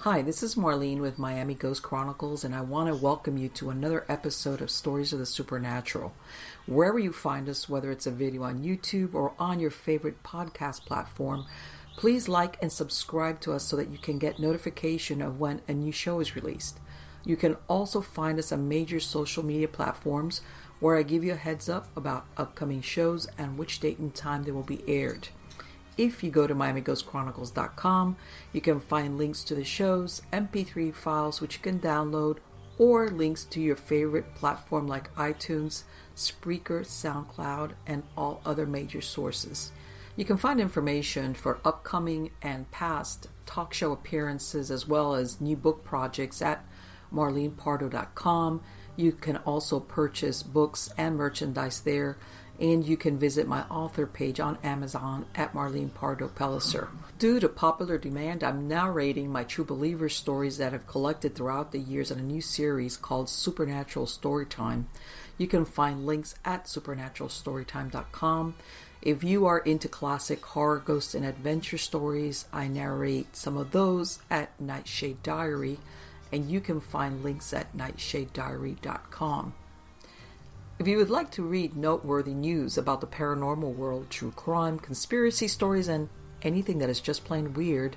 Hi, this is Marlene with Miami Ghost Chronicles, and I want to welcome you to another episode of Stories of the Supernatural. Wherever you find us, whether it's a video on YouTube or on your favorite podcast platform, please like and subscribe to us so that you can get notification of when a new show is released. You can also find us on major social media platforms where I give you a heads up about upcoming shows and which date and time they will be aired. If you go to MiamiGhostChronicles.com, you can find links to the shows, MP3 files which you can download, or links to your favorite platform like iTunes, Spreaker, SoundCloud, and all other major sources. You can find information for upcoming and past talk show appearances as well as new book projects at MarlenePardo.com. You can also purchase books and merchandise there. And you can visit my author page on Amazon at Marlene Pardo Pellicer. Due to popular demand, I'm narrating my True Believer stories that I've collected throughout the years in a new series called Supernatural Storytime. You can find links at supernaturalstorytime.com. If you are into classic horror, ghost, and adventure stories, I narrate some of those at Nightshade Diary, and you can find links at nightshadediary.com. If you would like to read noteworthy news about the paranormal world, true crime, conspiracy stories, and anything that is just plain weird,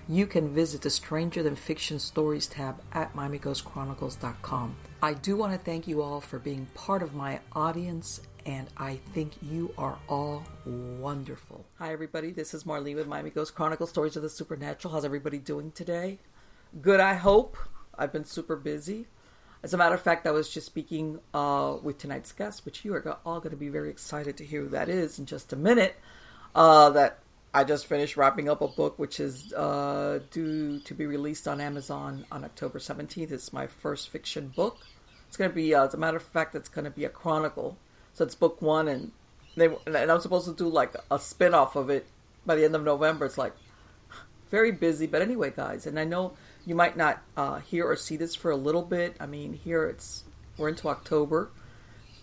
you can visit the Stranger Than Fiction Stories tab at MiamiGhostChronicles.com. I do want to thank you all for being part of my audience, and I think you are all wonderful. Hi everybody, this is Marlene with Miami Ghost Chronicles, Stories of the Supernatural. How's everybody doing today? Good, I hope. I've been super busy. As a matter of fact, I was just speaking with tonight's guest, which you are all going to be very excited to hear who that is in just a minute. That I just finished wrapping up a book which is due to be released on Amazon on October 17th. It's my first fiction book. It's going to be, as a matter of fact, it's going to be a chronicle. So it's book one, and I'm supposed to do like a spin-off of it by the end of November. It's like very busy. But anyway, guys, and I know you might not hear or see this for a little bit. I mean, here we're into October,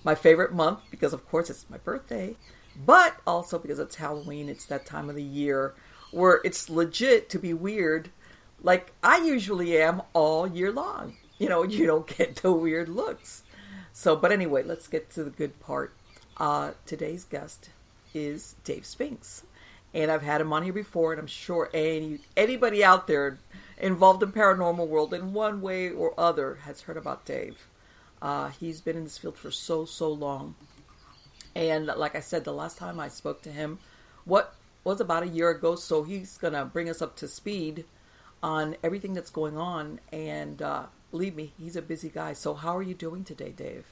my favorite month, because of course it's my birthday, but also because it's Halloween. It's that time of the year where it's legit to be weird, like I usually am all year long. You know, you don't get the weird looks. So, but anyway, let's get to the good part. Today's guest is Dave Spinks, and I've had him on here before, and I'm sure anybody out there involved in paranormal world in one way or other has heard about Dave. He's been in this field for so long. And like I said, the last time I spoke to him, what was about a year ago, so he's going to bring us up to speed on everything that's going on. And believe me, he's a busy guy. So how are you doing today, Dave?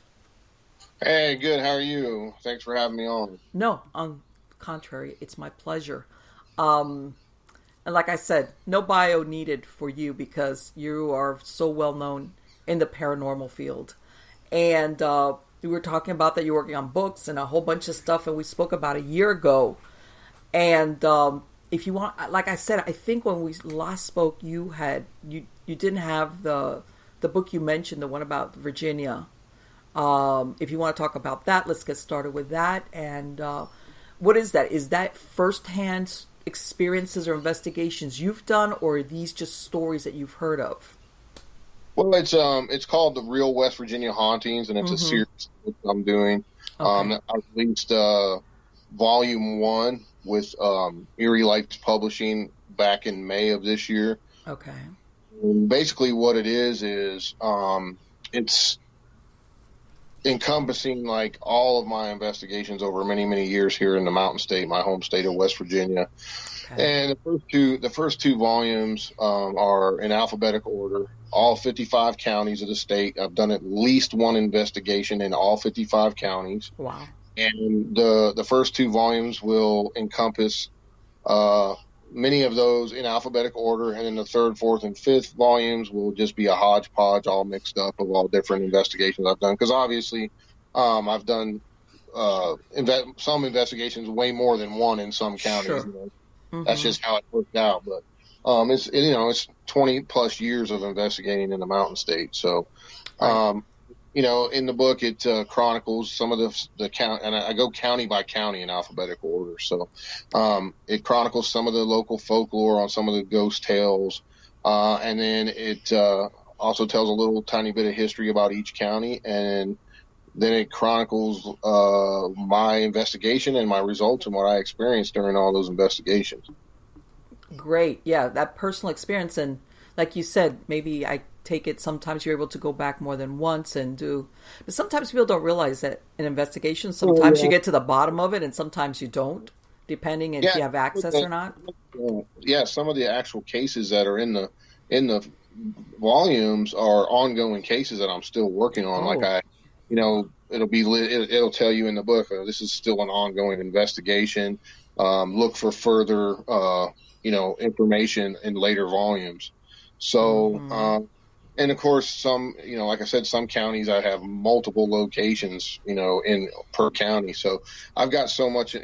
Hey, good. How are you? Thanks for having me on. No, on the contrary, it's my pleasure. And like I said, no bio needed for you because you are so well known in the paranormal field. And we were talking about that you're working on books and a whole bunch of stuff, and we spoke about a year ago. And if you want, like I said, I think when we last spoke, you didn't have the book you mentioned, the one about Virginia. If you want to talk about that, let's get started with that. And what is that? Is that firsthand experiences or investigations you've done, or are these just stories that you've heard of? Well, it's called The Real West Virginia Hauntings, and it's a series that I'm doing. Okay. I released volume 1 with Erie Lights Publishing back in May of this year. Okay. And basically what it is it's encompassing like all of my investigations over many years here in the Mountain State, my home state of West Virginia. Okay. And the first two volumes are in alphabetical order, all 55 counties of the state. I've done at least one investigation in all 55 counties. Wow. And the first two volumes will encompass many of those in alphabetical order, and then the third, fourth, and fifth volumes will just be a hodgepodge, all mixed up of all different investigations I've done. Because obviously, I've done some investigations way more than one in some counties. Sure. You know? Mm-hmm. That's just how it worked out. But it's 20 plus years of investigating in the Mountain State. So, in the book, it chronicles some of the count, and I go county by county in alphabetical order. So it chronicles some of the local folklore on some of the ghost tales, And then it also tells a little tiny bit of history about each county, and then it chronicles my investigation and my results and what I experienced during all those investigations. Great. Yeah, that personal experience. And like you said, maybe I take it sometimes you're able to go back more than once and do. But sometimes people don't realize that in investigations, Oh, sometimes you yeah. get to the bottom of it and sometimes you don't, depending if Yeah, you have access or not. yeah. Some of the actual cases that are in the volumes are ongoing cases that I'm still working on. Like Oh, it'll tell you in the book, this is still an ongoing investigation. Look for further, information in later volumes. So, mm-hmm. and of course, like I said, some counties I have multiple locations, in per county. So I've got so much,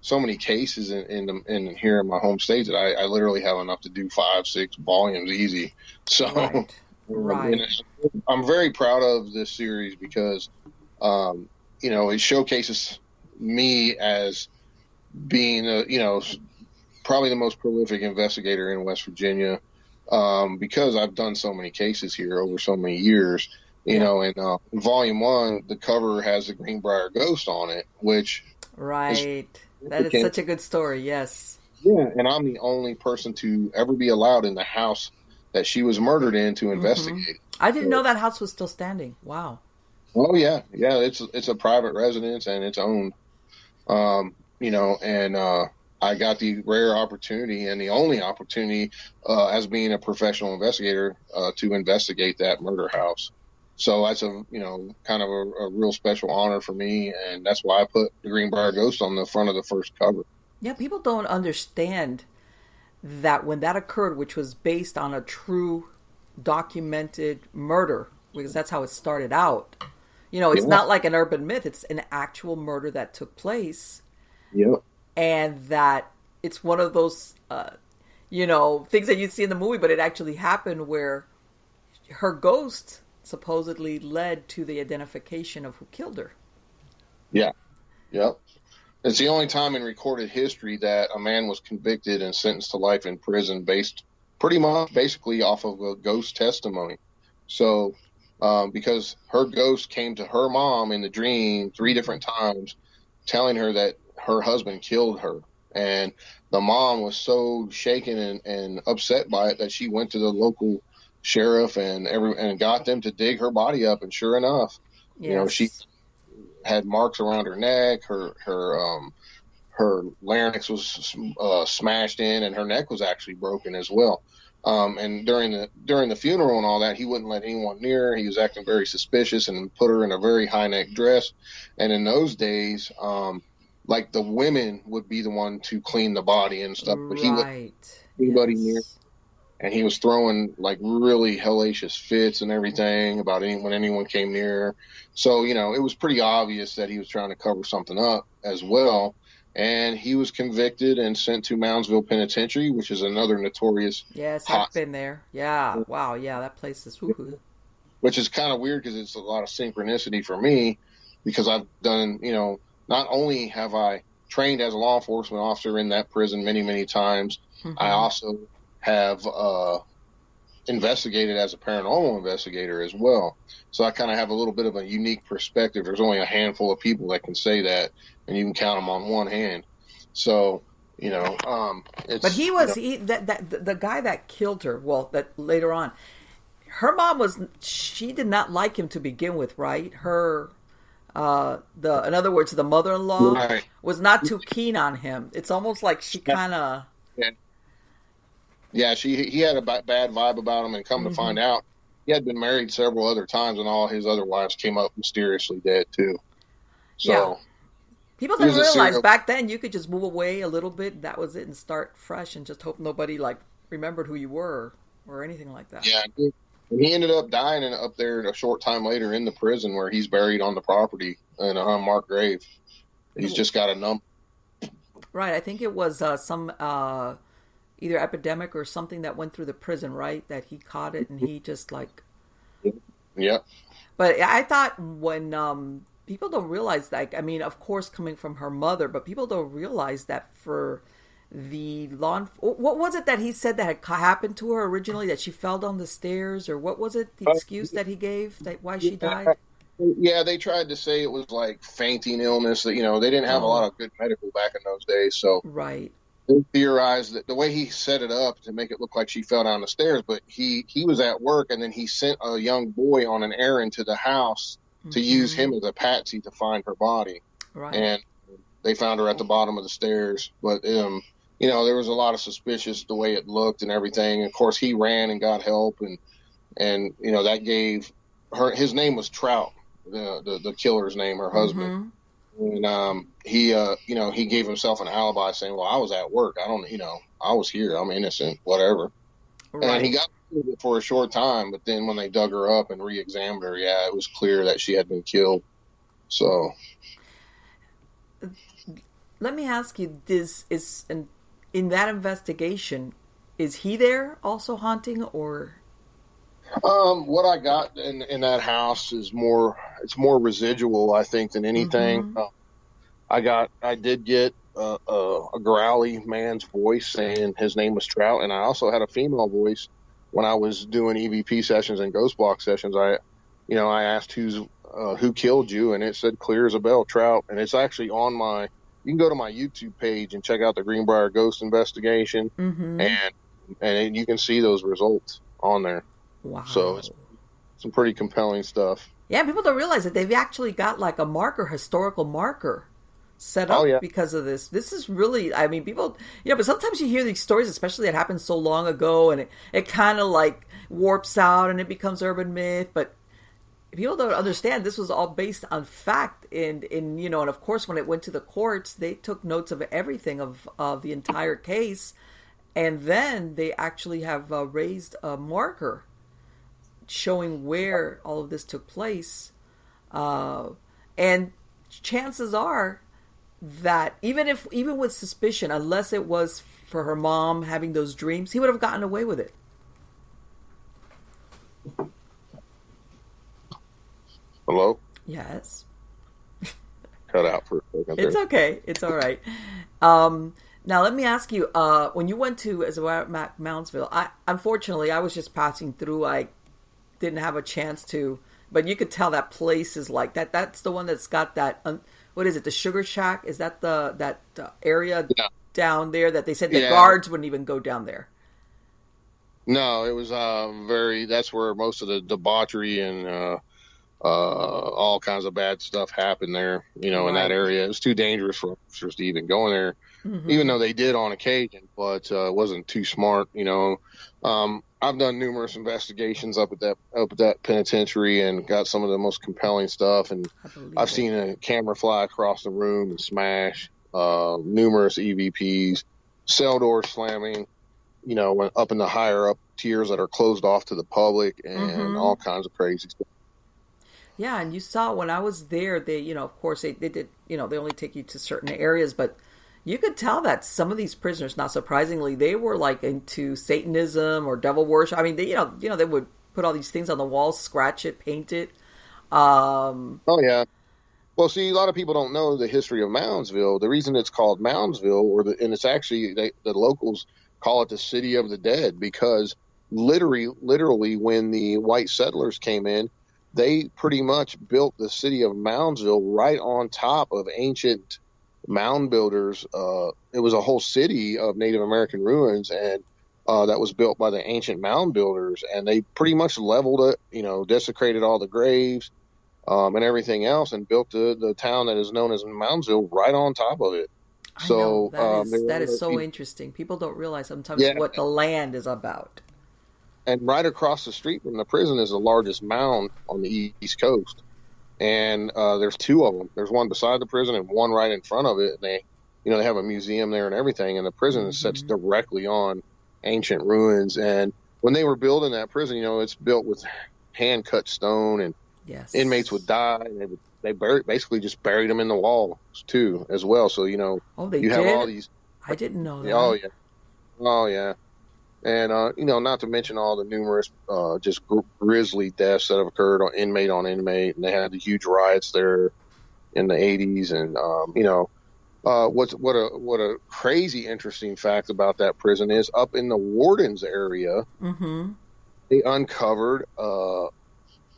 so many cases in here in my home state that I literally have enough to do 5, 6 volumes easy. So, Right. and Right. I'm very proud of this series because, it showcases me as being, probably the most prolific investigator in West Virginia, because I've done so many cases here over so many years. Yeah. And volume one, the cover has the Greenbrier ghost on it, which is Right. That is significant. such a good story. Yes. Yeah, and I'm the only person to ever be allowed in the house that she was murdered in to Mm-hmm. investigate. I didn't know So, that house was still standing. Wow. oh yeah, yeah, it's a private residence and it's owned. And I got the rare opportunity and the only opportunity, as being a professional investigator, to investigate that murder house. So that's kind of a real special honor for me, and that's why I put the Greenbrier Ghost on the front of the first cover. Yeah, people don't understand that when that occurred, which was based on a true documented murder, because that's how it started out. It's Yeah, not like an urban myth, it's an actual murder that took place, yeah, and that it's one of those, things that you see in the movie, but it actually happened where her ghost supposedly led to the identification of who killed her. yeah, yeah. It's the only time in recorded history that a man was convicted and sentenced to life in prison based pretty much basically off of a ghost testimony. So, because her ghost came to her mom in the dream 3 different times, telling her that her husband killed her. And the mom was so shaken and upset by it that she went to the local sheriff and got them to dig her body up. And sure enough, she Yes. had marks around her neck. Her larynx was smashed in, and her neck was actually broken as well. And during the funeral and all that, he wouldn't let anyone near her. He was acting very suspicious and put her in a very high neck dress. And in those days, like the women would be the one to clean the body and stuff, but he wouldn't Right. let anybody near. Yes. And he was throwing like really hellacious fits and everything about when anyone came near. So, it was pretty obvious that he was trying to cover something up as well. And he was convicted and sent to Moundsville Penitentiary, which is another notorious Yes, I've hot, been there. Yeah. Wow. Yeah, that place is. Woo-hoo. which is kind of weird because it's a lot of synchronicity for me because I've done, not only have I trained as a law enforcement officer in that prison many, many times, I Mm-hmm. also have investigated as a paranormal investigator as well. So I kind of have a little bit of a unique perspective. There's only a handful of people that can say that, and you can count them on one hand. So, But it's, he was that the guy that killed her. Well, that later on, her mom was. She did not like him to begin with, right? In other words, the mother-in-law right. was not too keen on him. It's almost like she kind of. Yeah. Yeah. He had a bad vibe about him, and come to Mm-hmm. find out, he had been married several other times, and all his other wives came up mysteriously dead too. Yeah, So people he didn't was a realize serial. back then you could just move away a little bit. That was it, and start fresh, and just hope nobody like remembered who you were or anything like that. Yeah. And he ended up dying up there a short time later in the prison where he's buried on the property in an unmarked grave. He's just got a number. Right. I think it was some either epidemic or something that went through the prison, right? That he caught it and he just like. Yep. But I thought when people don't realize that, I mean, of course, coming from her mother, but people don't realize that for the lawn. What was it that he said that had happened to her originally? That she fell down the stairs, or what was it? The excuse that he gave that why she died. Yeah, they tried to say it was like fainting illness. That they didn't have a lot of good medical back in those days, so right. They theorized that the way he set it up to make it look like she fell down the stairs, but he was at work and then he sent a young boy on an errand to the house to use him as a patsy to find her body. Right. And they found her at the bottom of the stairs. But there was a lot of suspicious the way it looked and everything. Of course, he ran and got help, and that gave her, his name was Trout, the killer's name, her husband. And he gave himself an alibi saying, well, I was at work. I was here. I'm innocent, whatever. Right. And he got it for a short time, but then when they dug her up and re-examined her, yeah, it was clear that she had been killed. So let me ask you, in that investigation, is he there also haunting, or? What I got in that house is it's more residual, I think, than anything. I did get a growly man's voice saying his name was Trout, and I also had a female voice when I was doing EVP sessions and ghost box sessions. I asked who killed you, and it said clear as a bell, Trout, and it's actually on my. You can go to my YouTube page and check out the Greenbrier Ghost Investigation, and you can see those results on there. Wow. So it's some pretty compelling stuff. Yeah, people don't realize that they've actually got like a historical marker set up because of this. This is really, people, but sometimes you hear these stories, especially that happened so long ago, and it kind of like warps out and it becomes urban myth, but people don't understand this was all based on fact. And of course, when it went to the courts, they took notes of everything of the entire case. And then they actually have raised a marker showing where all of this took place. And chances are that even with suspicion, unless it was for her mom having those dreams, he would have gotten away with it. Hello? Yes. Cut out for a second. It's okay. It's all right. Now, let me ask you, when you went to Moundsville, unfortunately, I was just passing through. I didn't have a chance to, but you could tell that place is like that. That's the one that's got that, what is it, the Sugar Shack? Is that that area down there that they said the guards wouldn't even go down there? No, it was that's where most of the debauchery and all kinds of bad stuff happened there, in that area. It was too dangerous for officers to even go in there, even though they did on occasion, but it wasn't too smart, I've done numerous investigations up at that penitentiary and got some of the most compelling stuff, and I've seen a camera fly across the room and smash, numerous EVPs, cell doors slamming, up in the higher up tiers that are closed off to the public, and all kinds of crazy stuff. Yeah, and you saw when I was there, they, of course, they did, they only take you to certain areas, but you could tell that some of these prisoners, not surprisingly, they were like into Satanism or devil worship. They, they would put all these things on the walls, scratch it, paint it. Oh yeah. Well, see, a lot of people don't know the history of Moundsville. The reason it's called Moundsville, and it's actually the locals call it the City of the Dead, because literally, when the white settlers came in, they pretty much built the city of Moundsville right on top of ancient mound builders. It was a whole city of Native American ruins, and that was built by the ancient mound builders, and they pretty much leveled it, desecrated all the graves and everything else, and built the town that is known as Moundsville right on top of it. So that is so interesting. People don't realize sometimes what the land is about. And right across the street from the prison is the largest mound on the East Coast. And there's two of them. There's one beside the prison and one right in front of it. And they have a museum there and everything. And the prison sits directly on ancient ruins. And when they were building that prison, it's built with hand cut stone, and inmates would die, and they basically just buried them in the walls too, as well. So you have all these. I didn't know that. Oh yeah. And, not to mention all the numerous just grisly deaths that have occurred on inmate. And they had the huge riots there in the 80s. And, What a crazy interesting fact about that prison is up in the warden's area, they uncovered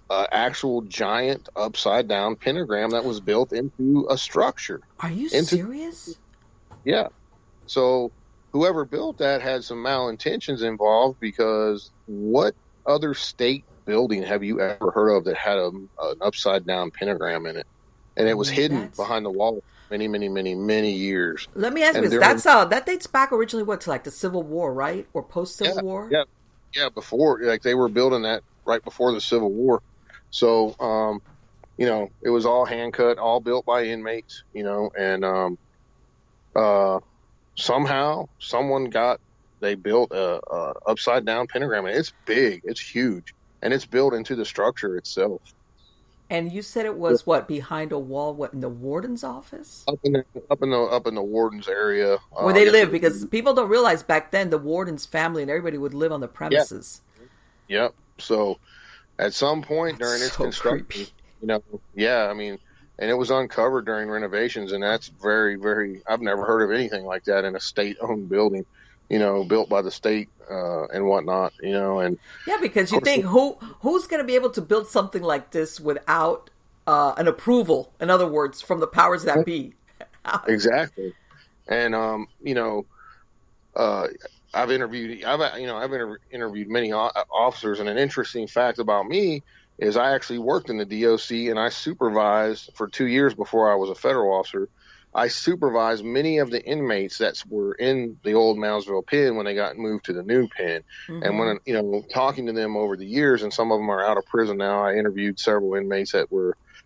actual giant upside down pentagram that was built into a structure. Are you serious? Yeah. So whoever built that had some malintentions involved, because what other state building have you ever heard of that had an upside down pentagram in it? And it was hidden behind the wall many, many, many, many years. Let me ask you this. That dates back originally to like the Civil War, right? Or post-Civil War? Yeah, before, like they were building that right before the Civil War. So, it was all hand cut, all built by inmates, and somehow they built a upside down pentagram, and it's big, it's huge, and it's built into the structure itself. And you said it was behind a wall? What, in the warden's office? Up in the warden's area, where they live, because people don't realize back then the warden's family and everybody would live on the premises. Yep. So at some point during its construction, creepy. And it was uncovered during renovations, and that's very, very. I've never heard of anything like that in a state-owned building, built by the state and whatnot, and because you think who's going to be able to build something like this without an approval? In other words, from the powers that be. Exactly, and I've interviewed many officers, and an interesting fact about me is I actually worked in the DOC, and I supervised for 2 years before I was a federal officer. I supervised many of the inmates that were in the old Moundsville pen when they got moved to the new pen. And when, talking to them over the years, and some of them are out of prison now, I interviewed several inmates that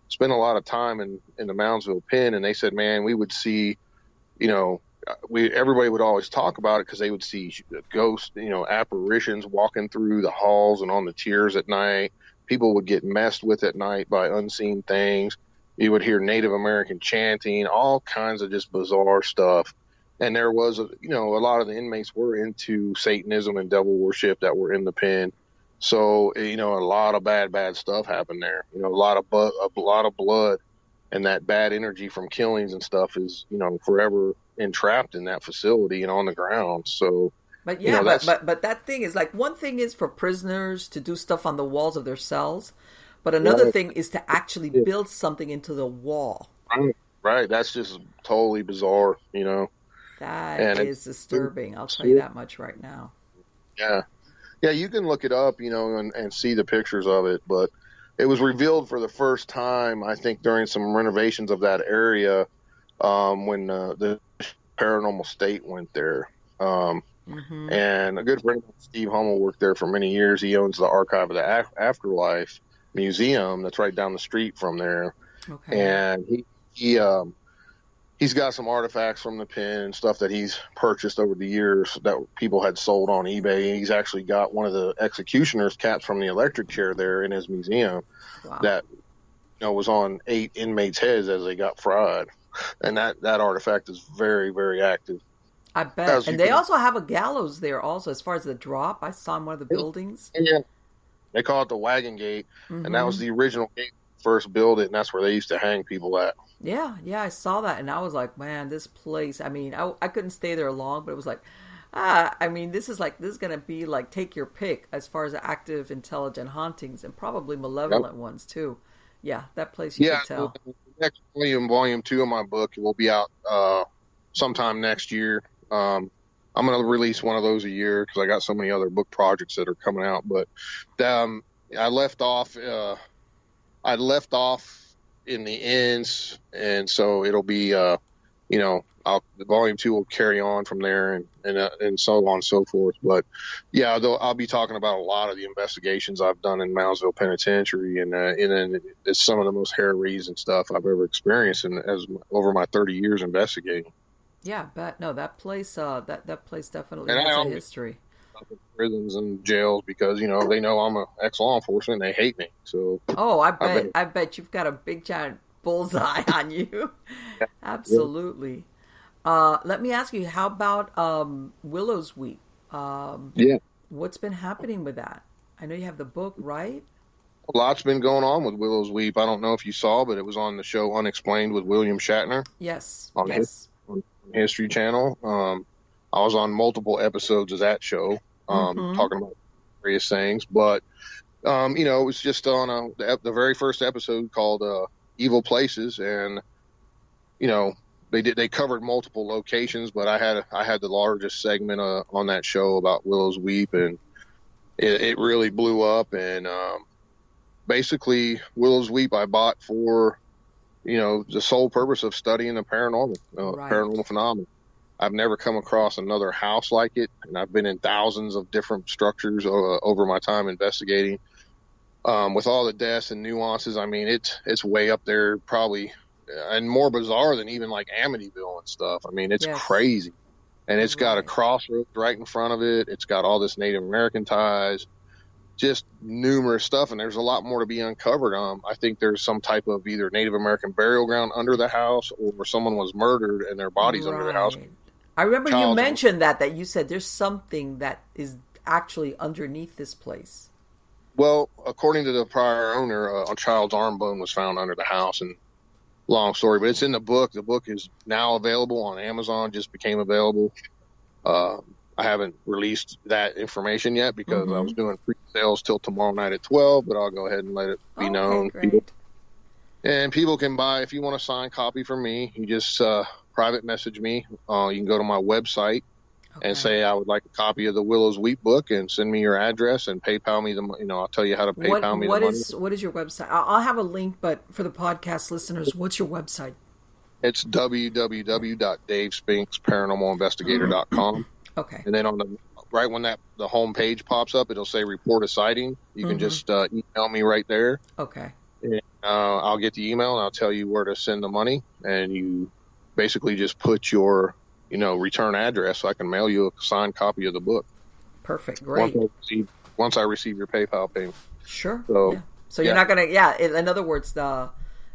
spent a lot of time in the Moundsville pen, and they said, man, we would see, everybody would always talk about it because they would see ghosts, apparitions walking through the halls and on the tiers at night. People would get messed with at night by unseen things. You would hear Native American chanting, all kinds of just bizarre stuff. And there was, a lot of the inmates were into Satanism and devil worship that were in the pen. So, a lot of bad stuff happened there. A lot of blood, and that bad energy from killings and stuff is, forever entrapped in that facility and on the ground. So, but but that thing is like, one thing is for prisoners to do stuff on the walls of their cells, but another thing is to actually build something into the wall. Right. That's just totally bizarre, That is disturbing. I'll tell you that much right now. Yeah. Yeah, you can look it up, and see the pictures of it, but it was revealed for the first time, I think, during some renovations of that area, when the Paranormal State went there. And a good friend of mine, Steve Hummel, worked there for many years. He owns the Archive of the Afterlife Museum that's right down the street from there. Okay. And he's got some artifacts from the pen and stuff that he's purchased over the years that people had sold on eBay. He's actually got one of the executioner's caps from the electric chair there in his museum. Wow. That was on 8 inmates' heads as they got fried. And that artifact is very, very active. I bet. And they also have a gallows there also, as far as the drop. I saw in one of the buildings. Yeah. They call it the Wagon Gate, and that was the original gate first built it, and that's where they used to hang people at. Yeah, I saw that, and I was like, man, this place, I mean, I couldn't stay there long, but it was like, this is going to be like, take your pick as far as active, intelligent hauntings, and probably malevolent ones, too. Yeah, that place you could tell. The next volume 2 of my book will be out sometime next year. I'm going to release one of those a year because I got so many other book projects that are coming out. But I left off in the ends, and so it'll be the volume 2 will carry on from there, and so on and so forth. But yeah, I'll be talking about a lot of the investigations I've done in Moundsville Penitentiary, and it's some of the most hair-raising and stuff I've ever experienced over my 30 years investigating. Yeah, but no, that place definitely has a history. Prisons and jails because they know I'm an ex-law enforcement and they hate me. So I bet you've got a big giant bullseye on you. Yeah. Absolutely. Yeah. Let me ask you, how about Willows Week? What's been happening with that? I know you have the book, right? A lot's been going on with Willows Weep. I don't know if you saw, but it was on the show Unexplained with William Shatner. Yes. On History Channel. I was on multiple episodes of that show, talking about various things. But, it was just on the very first episode called Evil Places. And, they covered multiple locations, but I had the largest segment on that show about Willows Weep, and it really blew up. And basically, Willows Weep I bought for the sole purpose of studying the paranormal, paranormal phenomena. I've never come across another house like it, and I've been in thousands of different structures over my time investigating. With all the deaths and nuances, I mean, it's way up there, probably, and more bizarre than even like Amityville and stuff. I mean, it's crazy, and it's got a crossroads right in front of it. It's got all this Native American ties, just numerous stuff, and there's a lot more to be uncovered. I think there's some type of either Native American burial ground under the house, or someone was murdered and their bodies under the house. I remember you mentioned that you said there's something that is actually underneath this place. Well, according to the prior owner, a child's arm bone was found under the house, and long story, but it's in the book. The book is now available on Amazon, just became available. I haven't released that information yet because I was doing pre-sales till tomorrow night at 12, but I'll go ahead and let it be known. Great. People can buy, if you want a signed copy from me, you just private message me. You can go to my website and say, I would like a copy of the Willows Weep book, and send me your address and PayPal me I'll tell you how to PayPal me the money. What is your website? I'll have a link, but for the podcast listeners, what's your website? It's www.davespinksparanormalinvestigator.com. Okay. And then right when the home page pops up, it'll say report a sighting. You can just email me right there. Okay. And, I'll get the email and I'll tell you where to send the money. And you basically just put your, return address so I can mail you a signed copy of the book. Perfect. Great. Once I receive your PayPal payment. Sure. So, So you're not going to, in other words,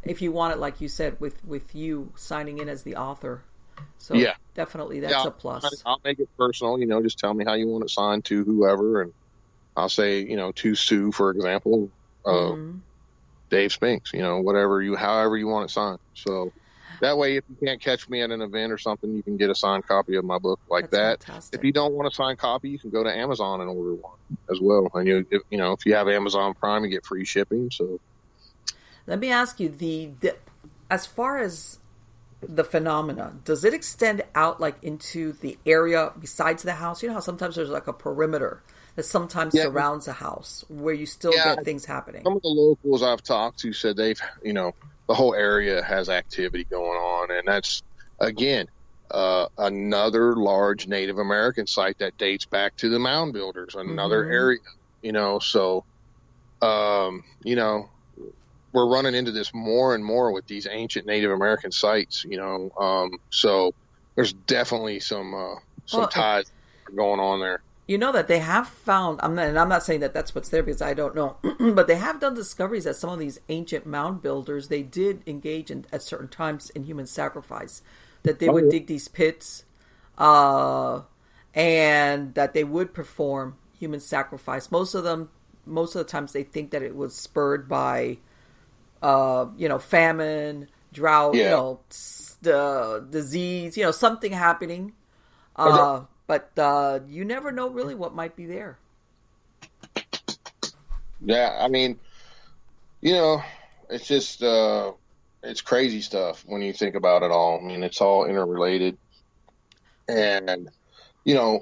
if you want it, like you said, with you signing in as the author. So definitely that's a plus. I'll make it personal, just tell me how you want it signed to whoever. And I'll say, to Sue, for example, Dave Spinks, however you want it signed. So that way, if you can't catch me at an event or something, you can get a signed copy of my book like that. Fantastic. If you don't want a signed copy, you can go to Amazon and order one as well. And if you have Amazon Prime, you get free shipping. So let me ask you, as far as the phenomena, does it extend out like into the area besides the house? You know how sometimes there's like a perimeter that sometimes surrounds a house where you still get things happening. Some of the locals I've talked to said they've, the whole area has activity going on. And that's, again, another large Native American site that dates back to the mound builders, another area, so, we're running into this more and more with these ancient Native American sites, so there's definitely some ties going on there. That they have found, I'm not saying that that's what's there because I don't know, but they have done discoveries that some of these ancient mound builders, they did engage at certain times in human sacrifice, that they would dig these pits, and that they would perform human sacrifice. Most of the times they think that it was spurred by, famine, drought, disease, something happening. But you never know really what might be there. Yeah, I mean, it's just, it's crazy stuff when you think about it all. I mean, it's all interrelated. And, I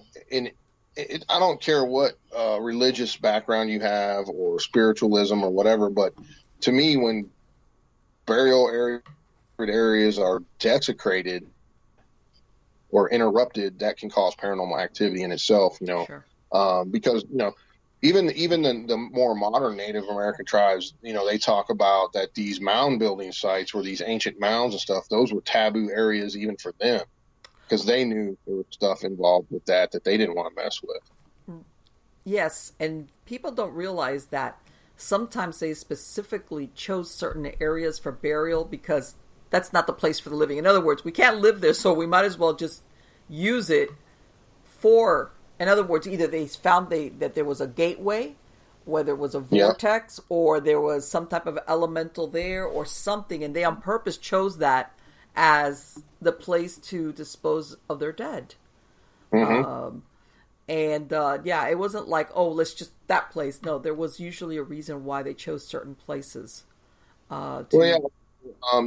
don't care what religious background you have or spiritualism or whatever, but to me, when burial areas are desecrated or interrupted, that can cause paranormal activity in itself, Sure. Because, even the more modern Native American tribes, they talk about that these mound building sites, or these ancient mounds and stuff, those were taboo areas even for them, because they knew there was stuff involved with that they didn't want to mess with. Yes, and people don't realize that sometimes they specifically chose certain areas for burial because that's not the place for the living. In other words, we can't live there, so we might as well just use it for, in other words, either they found that there was a gateway, whether it was a vortex, or there was some type of elemental there or something, and they on purpose chose that as the place to dispose of their dead. Mm-hmm. And yeah, it wasn't like, oh, let's just that place. No, there was usually a reason why they chose certain places Well, yeah. to.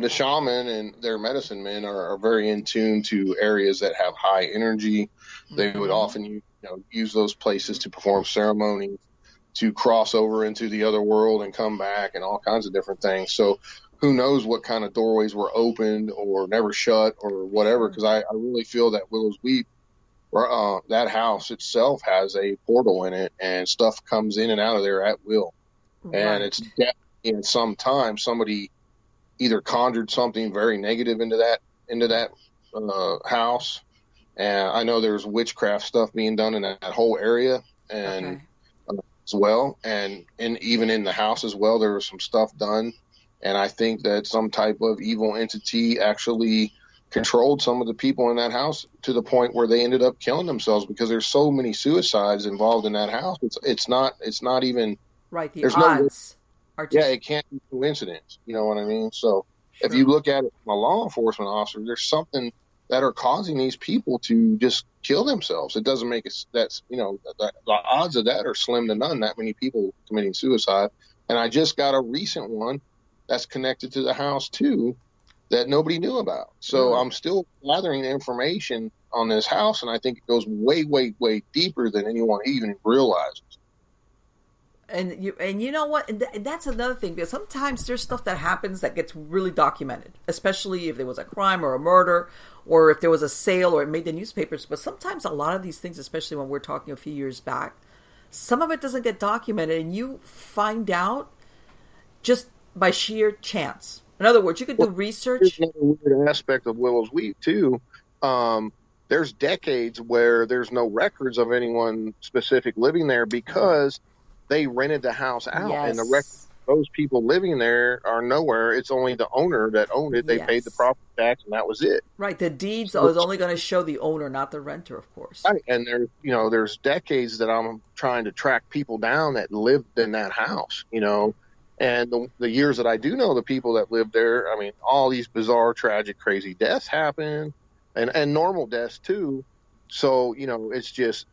The shaman and their medicine men are very in tune to areas that have high energy. They would Mm-hmm. often use those places to perform ceremonies, to cross over into the other world and come back, and all kinds of different things. So who knows what kind of doorways were opened or never shut or whatever, Sure. because I really feel that Willow's Weep, that house itself, has a portal in it, and stuff comes in and out of there at will. And it's Right. definitely in some time somebody either conjured something very negative into that house. And I know there's witchcraft stuff being done in that whole area, and Okay. as well, and even in the house as well, there was some stuff done. And I think that some type of evil entity actually controlled some of the people in that house to the point where they ended up killing themselves, because there's so many suicides involved in that house. It's not even, Right. The there's no, odds are yeah, just it can't be coincidence. You know what I mean? So if you sure. look at it from a law enforcement officer, there's something that are causing these people to just kill themselves. It doesn't make it, that's, the odds of that are slim to none, that many people committing suicide. And I just got a recent one that's connected to the house too, that nobody knew about. So Really. I'm still gathering information on this house, and I think it goes way, way, way deeper than anyone even realizes. And you know what? And that's another thing, because sometimes there's stuff that happens that gets really documented, especially if there was a crime or a murder, or if there was a sale or it made the newspapers. But sometimes a lot of these things, especially when we're talking a few years back, some of it doesn't get documented, and you find out just by sheer chance. In other words, you could do Well, here's research. another weird aspect of Willow's Weep too. Um, there's decades where there's no records of anyone specific living there, Right. because they rented the house out, and the record Yes. of those people living there are nowhere. It's only the owner that owned it. They paid the Yes. property tax, and that was it. Right. The deeds So, is only going to show the owner, not the renter, of course. right, and there's decades that I'm trying to track people down that lived in that house. And the years that I do know the people that lived there, I mean, all these bizarre, tragic, crazy deaths happen, and normal deaths too. So it's just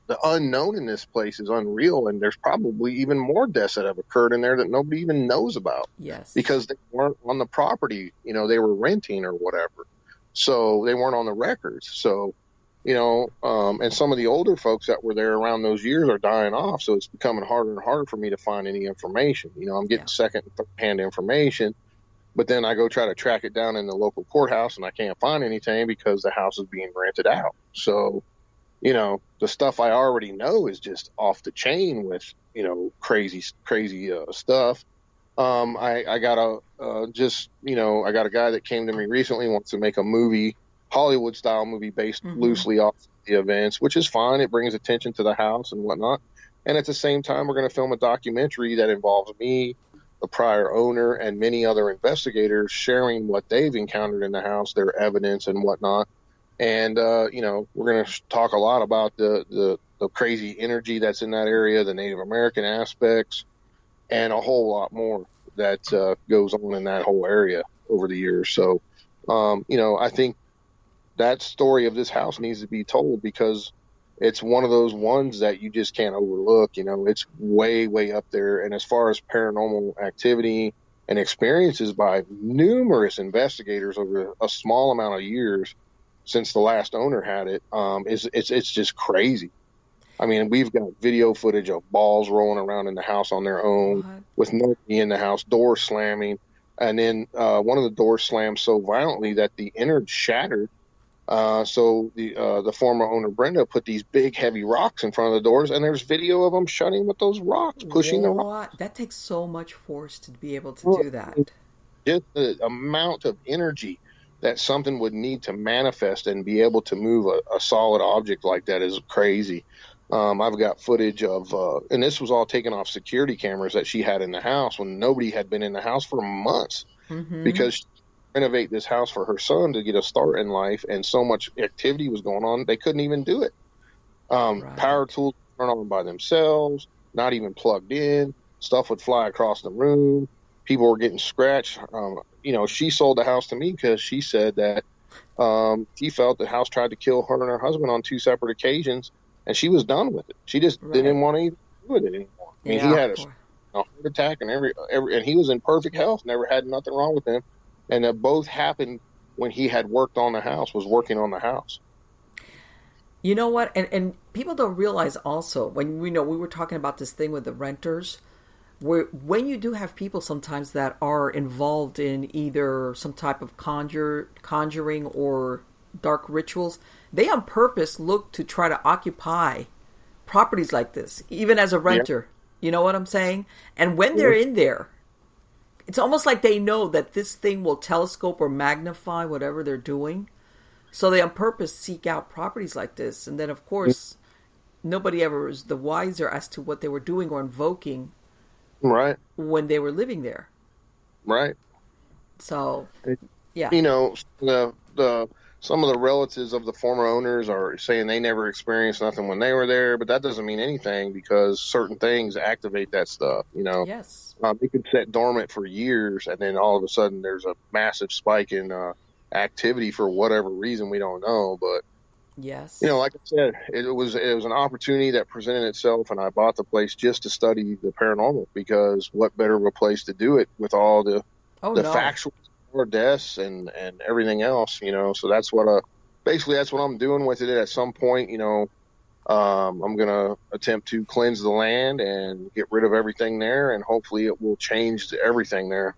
the unknown in this place is unreal, and there's probably even more deaths that have occurred in there that nobody even knows about, Yes. because they weren't on the property. They were renting or whatever, so they weren't on the records. So and some of the older folks that were there around those years are dying off, so it's becoming harder and harder for me to find any information. I'm getting Yeah. second and third hand information, but then I go try to track it down in the local courthouse, and I can't find anything because the house is being rented out. So the stuff I already know is just off the chain with crazy stuff. I got I got a guy that came to me recently, wants to make a movie, Hollywood style movie, based Mm-hmm. loosely off the events, which is fine. It brings attention to the house and whatnot. And at the same time, we're going to film a documentary that involves me, the prior owner, and many other investigators sharing what they've encountered in the house, their evidence and whatnot. And we're going to talk a lot about the crazy energy that's in that area, the Native American aspects, and a whole lot more that goes on in that whole area over the years. So, I think that story of this house needs to be told, because it's one of those ones that you just can't overlook. It's way, way up there. And as far as paranormal activity and experiences by numerous investigators over a small amount of years since the last owner had it, it's just crazy. I mean, we've got video footage of balls rolling around in the house on their own What? with nobody in the house, doors slamming. And then one of the doors slammed so violently that the innards shattered. So the former owner, Brenda, put these big, heavy rocks in front of the doors, and there's video of them shutting with those rocks, pushing the rocks. What? That takes so much force to be able to do that. Just the amount of energy that something would need to manifest and be able to move a solid object like that is crazy. I've got footage of, and this was all taken off security cameras that she had in the house when nobody had been in the house for months, Mm-hmm. because she renovate this house for her son to get a start in life, and so much activity was going on they couldn't even do it. Power Right. tools turn on by themselves, not even plugged in. Stuff would fly across the room. People were getting scratched. she sold the house to me because she said that she felt the house tried to kill her and her husband on 2 separate occasions, and she was done with it. She just didn't want to even do it anymore. I mean, he had a heart attack and and he was in perfect health, never had nothing wrong with him, and that both happened when he had was working on the house. You know what? And people don't realize also, when we were talking about this thing with the renters, where when you do have people sometimes that are involved in either some type of conjuring or dark rituals, they on purpose look to try to occupy properties like this, even as a renter. Yeah. You know what I'm saying? And when they're in there, it's almost like they know that this thing will telescope or magnify whatever they're doing. So they on purpose seek out properties like this. And then, of course, nobody ever is the wiser as to what they were doing or invoking when they were living there. Right. So, yeah. Some of the relatives of the former owners are saying they never experienced nothing when they were there, but that doesn't mean anything because certain things activate that stuff, Yes. It could sit dormant for years, and then all of a sudden there's a massive spike in activity for whatever reason we don't know. But yes, like I said, it was an opportunity that presented itself, and I bought the place just to study the paranormal because what better of a place to do it with all the factual deaths and everything else, so that's what that's what I'm doing with it. At some point, I'm gonna attempt to cleanse the land and get rid of everything there, and hopefully it will change everything there,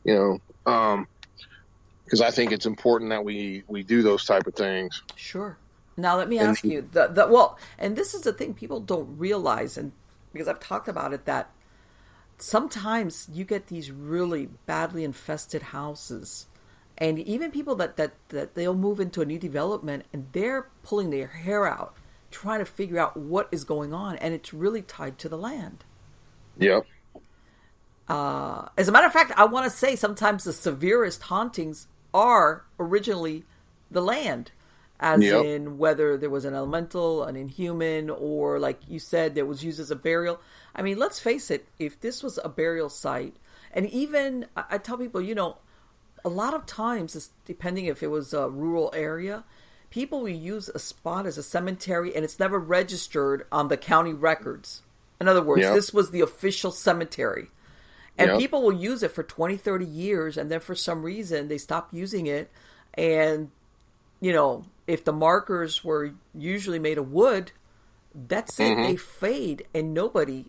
because I think it's important that we do those type of things. Sure. Now let me ask you, and this is the thing people don't realize, and because I've talked about it, that sometimes you get these really badly infested houses, and even people that they'll move into a new development and they're pulling their hair out trying to figure out what is going on, and it's really tied to the land. Yep. As a matter of fact, I want to say sometimes the severest hauntings are originally the land, as in whether there was an elemental, an inhuman, or like you said, that was used as a burial. I mean, let's face it, if this was a burial site, and even, I tell people, a lot of times, depending if it was a rural area, people will use a spot as a cemetery and it's never registered on the county records. In other words, this was the official cemetery. And people will use it for 20, 30 years, and then for some reason they stop using it. And, if the markers were usually made of wood, that's it. They fade, and nobody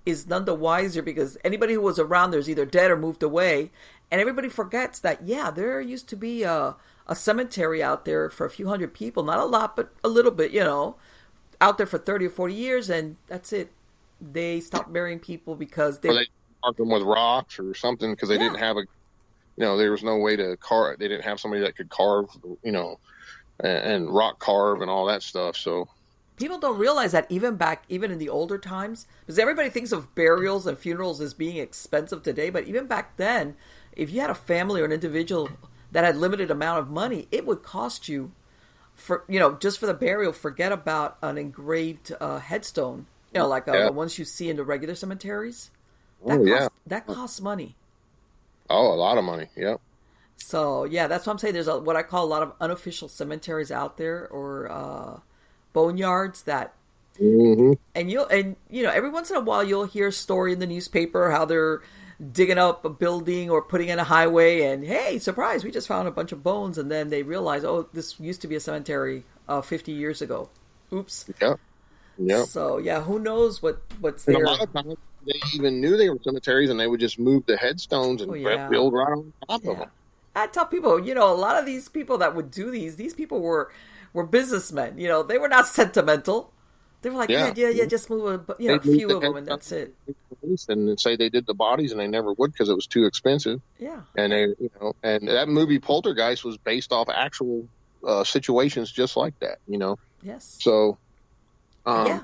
is none the wiser because anybody who was around there is either dead or moved away. And everybody forgets that, there used to be a cemetery out there for a few hundred people. Not a lot, but a little bit, out there for 30 or 40 years, and that's it. They stopped burying people because they marked them with rocks or something because they didn't have there was no way to carve. They didn't have somebody that could carve, and rock carve and all that stuff. So people don't realize that even in the older times, because everybody thinks of burials and funerals as being expensive today, but even back then, if you had a family or an individual that had limited amount of money, it would cost you for, just for the burial, forget about an engraved headstone, like the ones you see in the regular cemeteries. That costs money. Oh, a lot of money. Yep. So, that's what I'm saying. There's what I call a lot of unofficial cemeteries out there, or boneyards that, and every once in a while you'll hear a story in the newspaper how they're digging up a building or putting in a highway, and hey, surprise, we just found a bunch of bones, and then they realize, oh, this used to be a cemetery 50 years ago. Oops. Yeah. So, who knows what's and there. A lot of times they even knew they were cemeteries, and they would just move the headstones and build right on top of them. I tell people, a lot of these people that would do these people were businessmen. They were not sentimental. They were like, just move a few of them, and that's it. And say they did the bodies, and they never would because it was too expensive. Yeah. And they, and that movie Poltergeist was based off actual situations just like that. Yes. So. They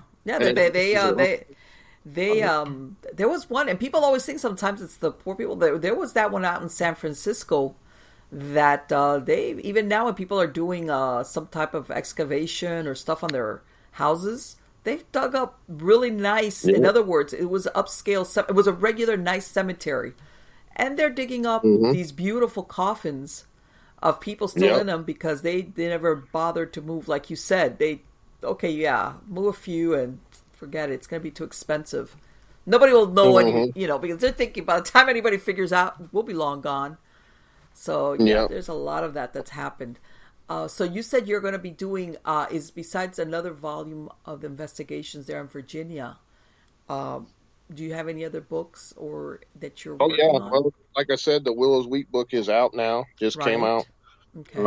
there was one, and people always think sometimes it's the poor people. There was that one out in San Francisco that they, even now when people are doing some type of excavation or stuff on their houses, they've dug up really nice. In other words, it was upscale. It was a regular nice cemetery, And they're digging up Mm-hmm. these beautiful coffins of people still Yep. in them because they never bothered to move. Like you said, okay, yeah, move a few and forget it. It's going to be too expensive. Nobody will know Mm-hmm. because they're thinking by the time anybody figures out, we'll be long gone. So yeah, Yep. there's a lot of that's happened. So you said you're going to be doing is besides another volume of investigations there in Virginia. Uh, do you have any other books or that you're Oh yeah. working on? Well, like I said, the Willows Wheat book is out now. Just came out. Right. Okay.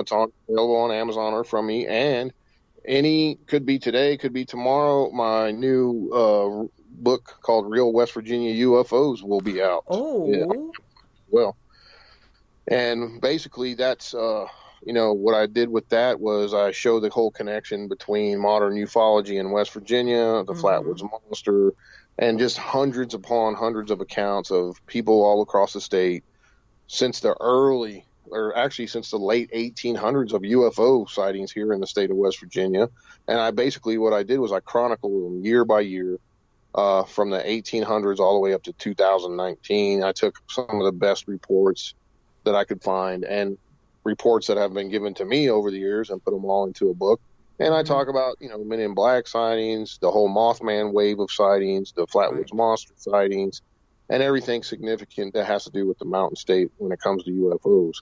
It's on available on Amazon or from me, and any could be today, could be tomorrow. My new book called Real West Virginia UFOs will be out. Yeah, Oh. well, and basically that's what I did with that was I showed the whole connection between modern ufology in West Virginia, the Mm-hmm. Flatwoods Monster, and just hundreds upon hundreds of accounts of people all across the state since the early, or actually since the late 1800s, of UFO sightings here in the state of West Virginia. And what I did was I chronicled them year by year, from the 1800s all the way up to 2019. I took some of the best reports that I could find and reports that have been given to me over the years and put them all into a book. And I Mm-hmm. talk about, Men in Black sightings, the whole Mothman wave of sightings, the Right. Flatwoods Monster sightings, and everything significant that has to do with the Mountain State when it comes to UFOs.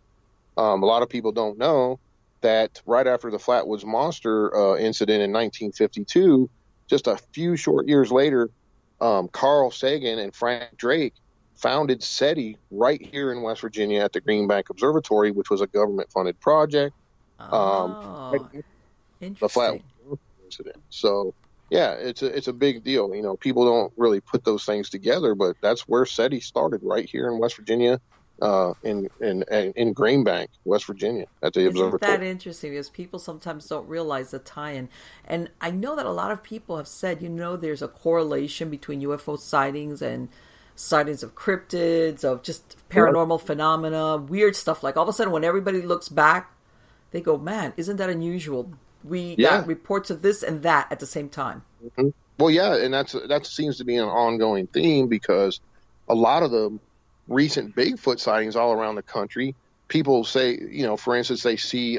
A lot of people don't know that right after the Flatwoods Monster incident in 1952, just a few short years later, Carl Sagan and Frank Drake founded SETI right here in West Virginia at the Green Bank Observatory, which was a government-funded project. Right Oh, after the Flatwoods interesting. incident. So, yeah, it's a big deal. People don't really put those things together, but that's where SETI started, right here in West Virginia, in Green Bank, West Virginia, at the Isn't observatory. that interesting? Because people sometimes don't realize the tie-in. And I know that a lot of people have said, there's a correlation between UFO sightings and sightings of cryptids, of just Yep. paranormal phenomena, weird stuff. Like all of a sudden, when everybody looks back, they go, man, isn't that unusual? We got Yeah. reports of this and that at the same time. hmm Well, yeah, and that seems to be an ongoing theme because a lot of the recent Bigfoot sightings all around the country, people say, for instance, they see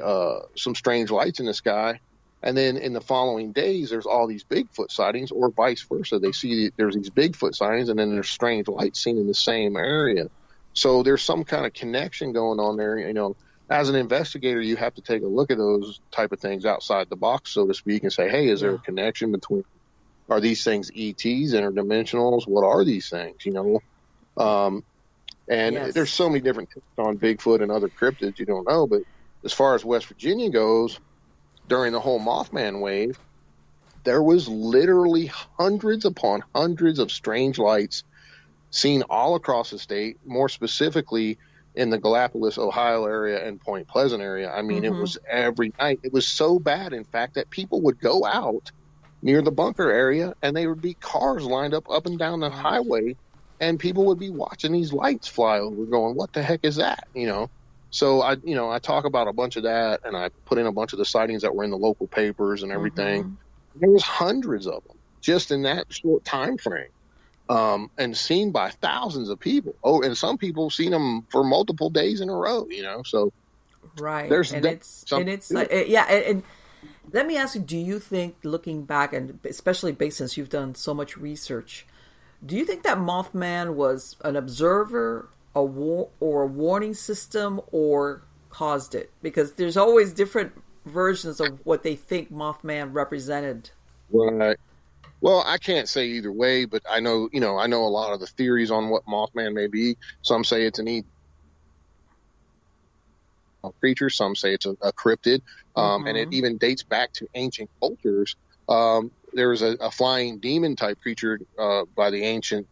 some strange lights in the sky, and then in the following days, there's all these Bigfoot sightings, or vice versa. They see there's these Bigfoot sightings, and then there's strange lights seen in the same area. So there's some kind of connection going on there. As an investigator, you have to take a look at those type of things outside the box, so to speak, and say, hey, is there Yeah. a connection between, are these things ETs, interdimensionals? What are these things? Um, and there's Yes. so many different takes on Bigfoot and other cryptids you don't know. But as far as West Virginia goes, during the whole Mothman wave, there was literally hundreds upon hundreds of strange lights seen all across the state, more specifically in the Gallipolis, Ohio area and Point Pleasant area. I mean, it Mm-hmm. was every night. It was so bad, in fact, that people would go out near the bunker area and there would be cars lined up and down the Wow. highway, and people would be watching these lights fly over going, what the heck is that? So I talk about a bunch of that, and I put in a bunch of the sightings that were in the local papers and everything. Mm-hmm. There was hundreds of them just in that short time frame, and seen by thousands of people. Oh, and some people seen them for multiple days in a row. So Right. there's And definitely it's and something it's to like it. yeah, and let me ask you, do you think, looking back, and especially based since you've done so much research, do you think that Mothman was an observer, or a warning system, or caused it? Because there's always different versions of what they think Mothman represented. Right. Well, I can't say either way, but I know a lot of the theories on what Mothman may be. Some say it's an creature. Some say it's a cryptid, and it Mm-hmm. even dates back to ancient cultures. There was a flying demon type creature by the ancient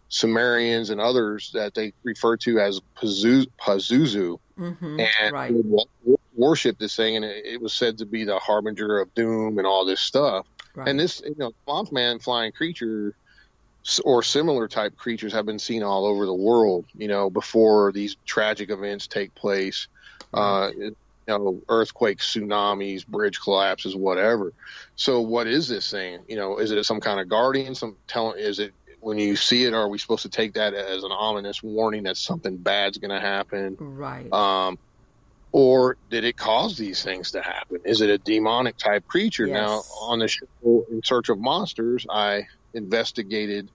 Sumerians and others that they refer to as Pazuzu, Mm-hmm. and they Right. would worship this thing, and it was said to be the harbinger of doom and all this stuff. And Right. this, Mothman flying creature or similar type creatures have been seen all over the world, before these tragic events take place. Right. Earthquakes, tsunamis, bridge collapses, whatever. So what is this thing? Is it some kind of guardian? Is it when you see it, are we supposed to take that as an ominous warning that something bad's going to happen? Right. Or did it cause these things to happen? Is it a demonic type creature? Yes. Now, on the show In Search of Monsters, I investigated.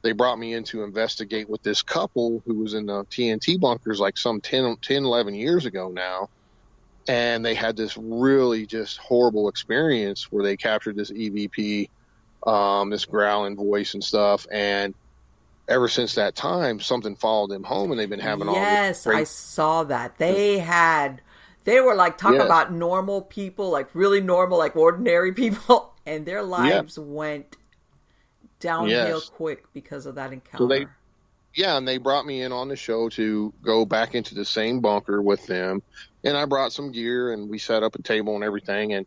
They brought me in to investigate with this couple who was in the TNT bunkers like some 10, 11 years ago now. And they had this really just horrible experience where they captured this EVP, this growling voice and stuff. And ever since that time, something followed them home, and they've been having all this. Yes, I saw that. They were like talking about normal people, like really normal, like ordinary people, and their lives went downhill quick because of that encounter. So and they brought me in on the show to go back into the same bunker with them, and I brought some gear, and we set up a table and everything, and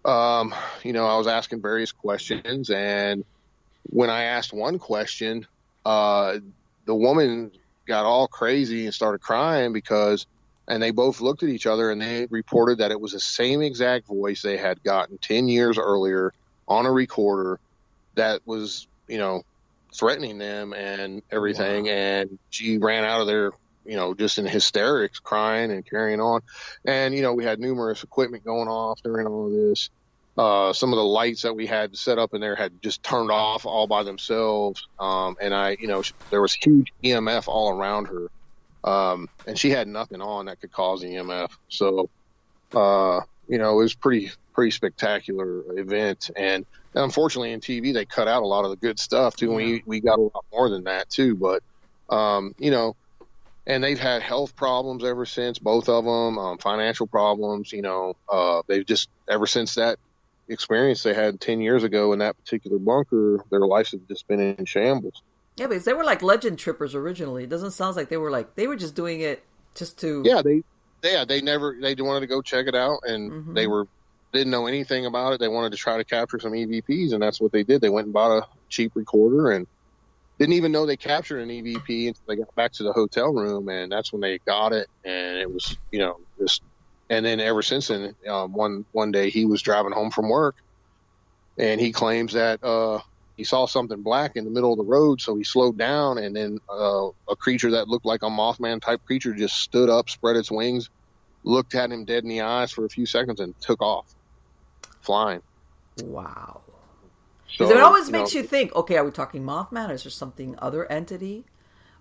I was asking various questions, and when I asked one question, the woman got all crazy and started crying and they both looked at each other, and they reported that it was the same exact voice they had gotten 10 years earlier on a recorder that was, threatening them and everything. Wow. And she ran out of there, just in hysterics, crying and carrying on. And, we had numerous equipment going off during all of this. Some of the lights that we had set up in there had just turned off all by themselves. And there was huge EMF all around her. And she had nothing on that could cause EMF. So, it was pretty spectacular event. And unfortunately in TV, they cut out a lot of the good stuff too. Yeah. We got a lot more than that too, but, and they've had health problems ever since, both of them, financial problems, they've just, ever since that experience they had 10 years ago in that particular bunker, their lives have just been in shambles. Yeah, because they were like legend trippers originally. It doesn't sound like they were just doing it just to. Yeah, they wanted to go check it out, and didn't know anything about it. They wanted to try to capture some EVPs, and that's what they did. They went and bought a cheap recorder and didn't even know they captured an EVP until they got back to the hotel room, and that's when they got it. And it was, just. And then ever since then, one day he was driving home from work, and he claims that he saw something black in the middle of the road, so he slowed down, and then a creature that looked like a Mothman type creature just stood up, spread its wings, looked at him dead in the eyes for a few seconds, and took off, flying. Wow. So it always makes you think, okay, are we talking Mothman? Is there something, other entity?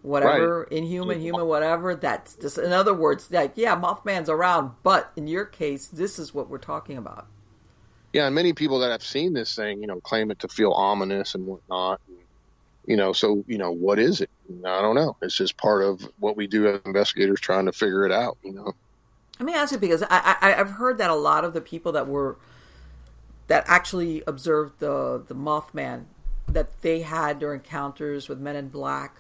Whatever, right. Inhuman, human, whatever. That's just, in other words, like, yeah, Mothman's around, but in your case, this is what we're talking about. Yeah, and many people that have seen this thing, claim it to feel ominous and whatnot. And, so, what is it? I don't know. It's just part of what we do as investigators, trying to figure it out, Let me ask you, because I've heard that a lot of the people that actually observed the Mothman, that they had their encounters with Men in Black,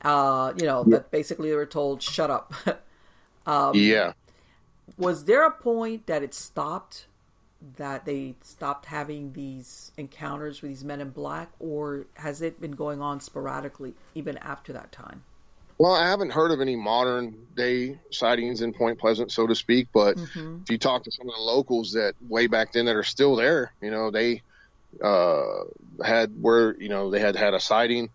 that basically they were told, shut up. Yeah. Was there a point that it stopped, that they stopped having these encounters with these Men in Black, or has it been going on sporadically even after that time? Well, I haven't heard of any modern day sightings in Point Pleasant, so to speak, but if you talk to some of the locals that way back then that are still there, they had a sighting,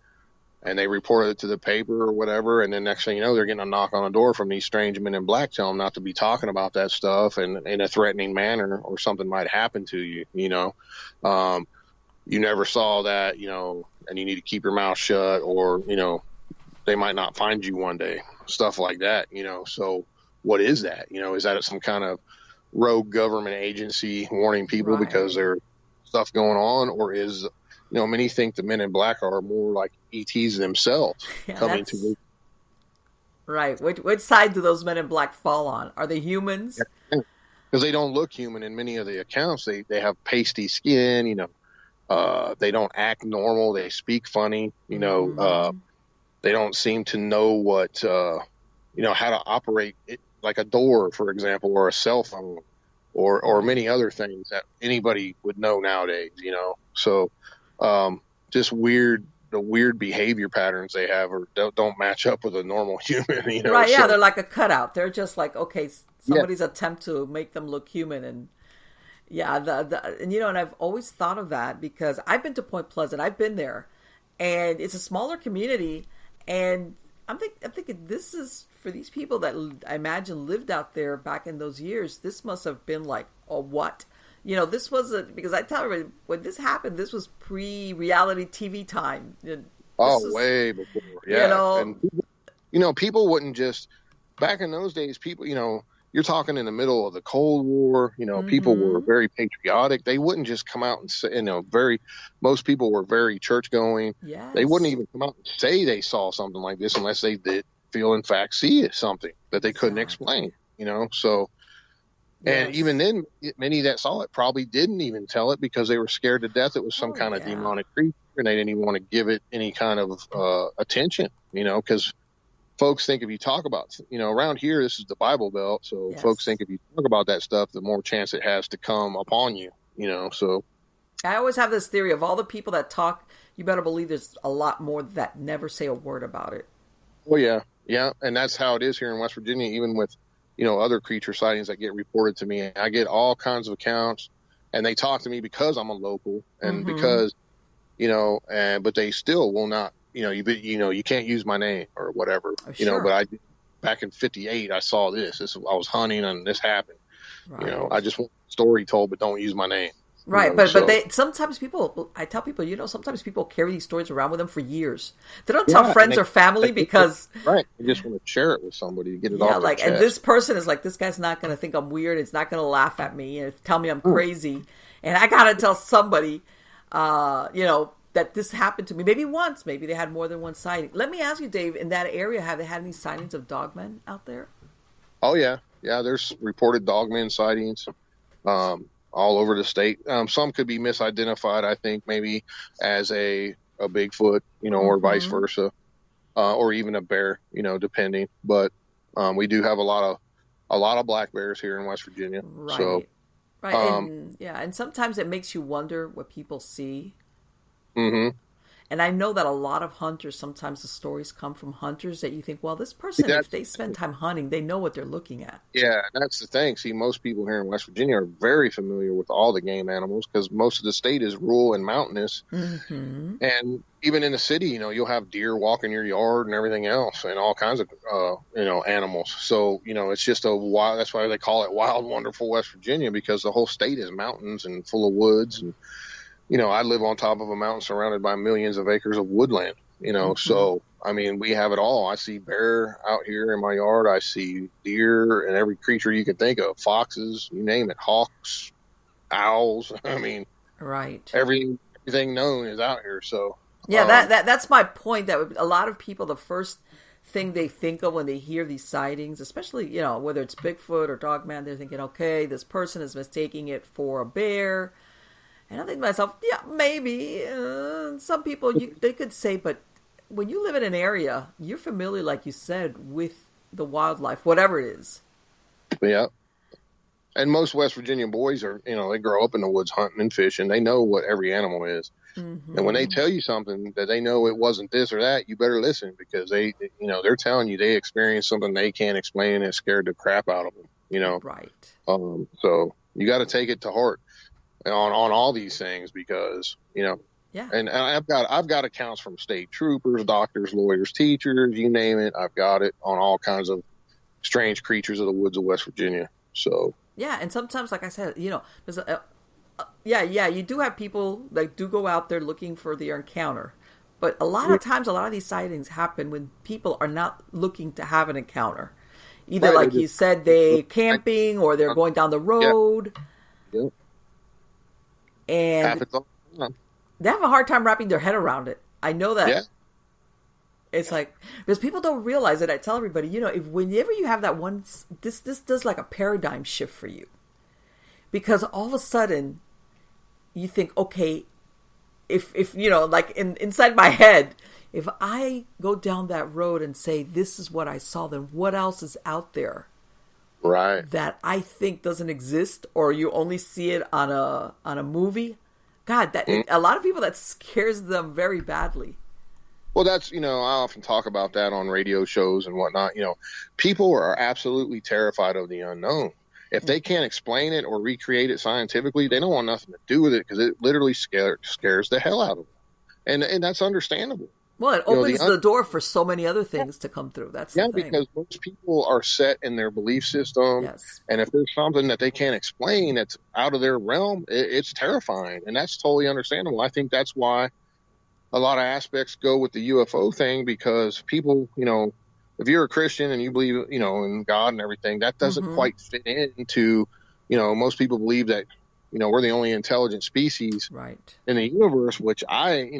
and they reported it to the paper or whatever, and then next thing you know, they're getting a knock on the door from these strange Men in Black telling them not to be talking about that stuff and in a threatening manner, or something might happen to you, you never saw that, and you need to keep your mouth shut, or, they might not find you one day, stuff like that, so what is that? Is that some kind of rogue government agency warning people because there's stuff going on, or is... many think the Men in Black are more like ETs themselves coming to me. Right. Which side do those Men in Black fall on? Are they humans? Because they don't look human in many of the accounts. They have pasty skin, they don't act normal. They speak funny, they don't seem to know what, how to operate it, like a door, for example, or a cell phone, or many other things that anybody would know nowadays, So, just the weird behavior patterns they have don't match up with a normal human, Right, yeah, so, they're like a cutout. They're just like, okay, somebody's attempt to make them look human. And yeah, and I've always thought of that because I've been to Point Pleasant. I've been there, and it's a smaller community. And I'm thinking this is for these people that I imagine lived out there back in those years. This must have been like a what? This wasn't, because I tell everybody when this happened, this was pre-reality TV time. Way before, yeah. And people wouldn't just back in those days. People, you're talking in the middle of the Cold War. People were very patriotic. They wouldn't just come out and say, most people were very church going. Yes. They wouldn't even come out and say they saw something like this unless they did feel, in fact, see it, something that they couldn't explain. So. Yes. And even then, many that saw it probably didn't even tell it because they were scared to death it was some kind of demonic creature, and they didn't even want to give it any kind of attention, because folks think if you talk about, around here, this is the Bible Belt, so folks think if you talk about that stuff, the more chance it has to come upon you, so. I always have this theory of all the people that talk, you better believe there's a lot more that never say a word about it. Well, yeah, and that's how it is here in West Virginia, even with other creature sightings that get reported to me. I get all kinds of accounts, and they talk to me because I'm a local, and because, but they still will not, you can't use my name or whatever, Sure. But back in 58, I saw this. I was hunting and this happened. Right. I just want the story told, but don't use my name. Right, but sometimes people, I tell people, sometimes people carry these stories around with them for years. They don't tell friends or family because... Right, they just want to share it with somebody to get it off their chest. And this person is like, this guy's not going to think I'm weird, it's not going to laugh at me and tell me I'm crazy. And I got to tell somebody, that this happened to me. Maybe once, maybe they had more than one sighting. Let me ask you, Dave, in that area, have they had any sightings of dogmen out there? Oh, yeah. Yeah, there's reported dogmen sightings. All over the state. Some could be misidentified, I think, maybe as a Bigfoot, or vice versa, or even a bear, depending. But we do have a lot of black bears here in West Virginia. Right. So, right. And sometimes it makes you wonder what people see. Mm-hmm. And I know that a lot of hunters, sometimes the stories come from hunters that you think, well, this person, if they spend time hunting, they know what they're looking at. Yeah, that's the thing. See, most people here in West Virginia are very familiar with all the game animals because most of the state is rural and mountainous. Mm-hmm. And even in the city, you'll have deer walking your yard and everything else and all kinds of, animals. So, it's just a wild, that's why they call it wild, wonderful West Virginia, because the whole state is mountains and full of woods. And I live on top of a mountain surrounded by millions of acres of woodland, so, we have it all. I see bear out here in my yard. I see deer and every creature you can think of, foxes, you name it, hawks, owls. Right. Everything known is out here. So, yeah, that's my point. That a lot of people, the first thing they think of when they hear these sightings, especially, whether it's Bigfoot or Dogman, they're thinking, okay, this person is mistaking it for a bear. And I think to myself, yeah, maybe. Some people, they could say, but when you live in an area, you're familiar, like you said, with the wildlife, whatever it is. Yeah. And most West Virginia boys are, they grow up in the woods hunting and fishing. They know what every animal is. Mm-hmm. And when they tell you something that they know it wasn't this or that, you better listen because they're telling you they experienced something they can't explain and it scared the crap out of them, Right. So you got to take it to heart on all these things because, Yeah. And I've got accounts from state troopers, doctors, lawyers, teachers, you name it. I've got it on all kinds of strange creatures of the woods of West Virginia. So yeah, and sometimes, like I said, there's you do have people that do go out there looking for their encounter, but a lot of times, a lot of these sightings happen when people are not looking to have an encounter. Either, like you said, they camping or they're going down the road. Yeah. And they have a hard time wrapping their head around it. I know that. Yeah. It's like, because people don't realize it. I tell everybody, if whenever you have that one, this does like a paradigm shift for you. Because all of a sudden, you think, okay, if like inside my head, if I go down that road and say, this is what I saw, then what else is out there? Right. That I think doesn't exist, or you only see it on a movie. God, a lot of people, that scares them very badly. Well, that's, I often talk about that on radio shows and whatnot. People are absolutely terrified of the unknown. If they can't explain it or recreate it scientifically, they don't want nothing to do with it because it literally scares the hell out of them. and that's understandable. Well, it opens the door for so many other things to come through. That's the thing. Because most people are set in their belief system. Yes. And if there's something that they can't explain that's out of their realm, it's terrifying. And that's totally understandable. I think that's why a lot of aspects go with the UFO thing, because people, if you're a Christian and you believe, in God and everything, that doesn't quite fit into, most people believe that, we're the only intelligent species in the universe, which I,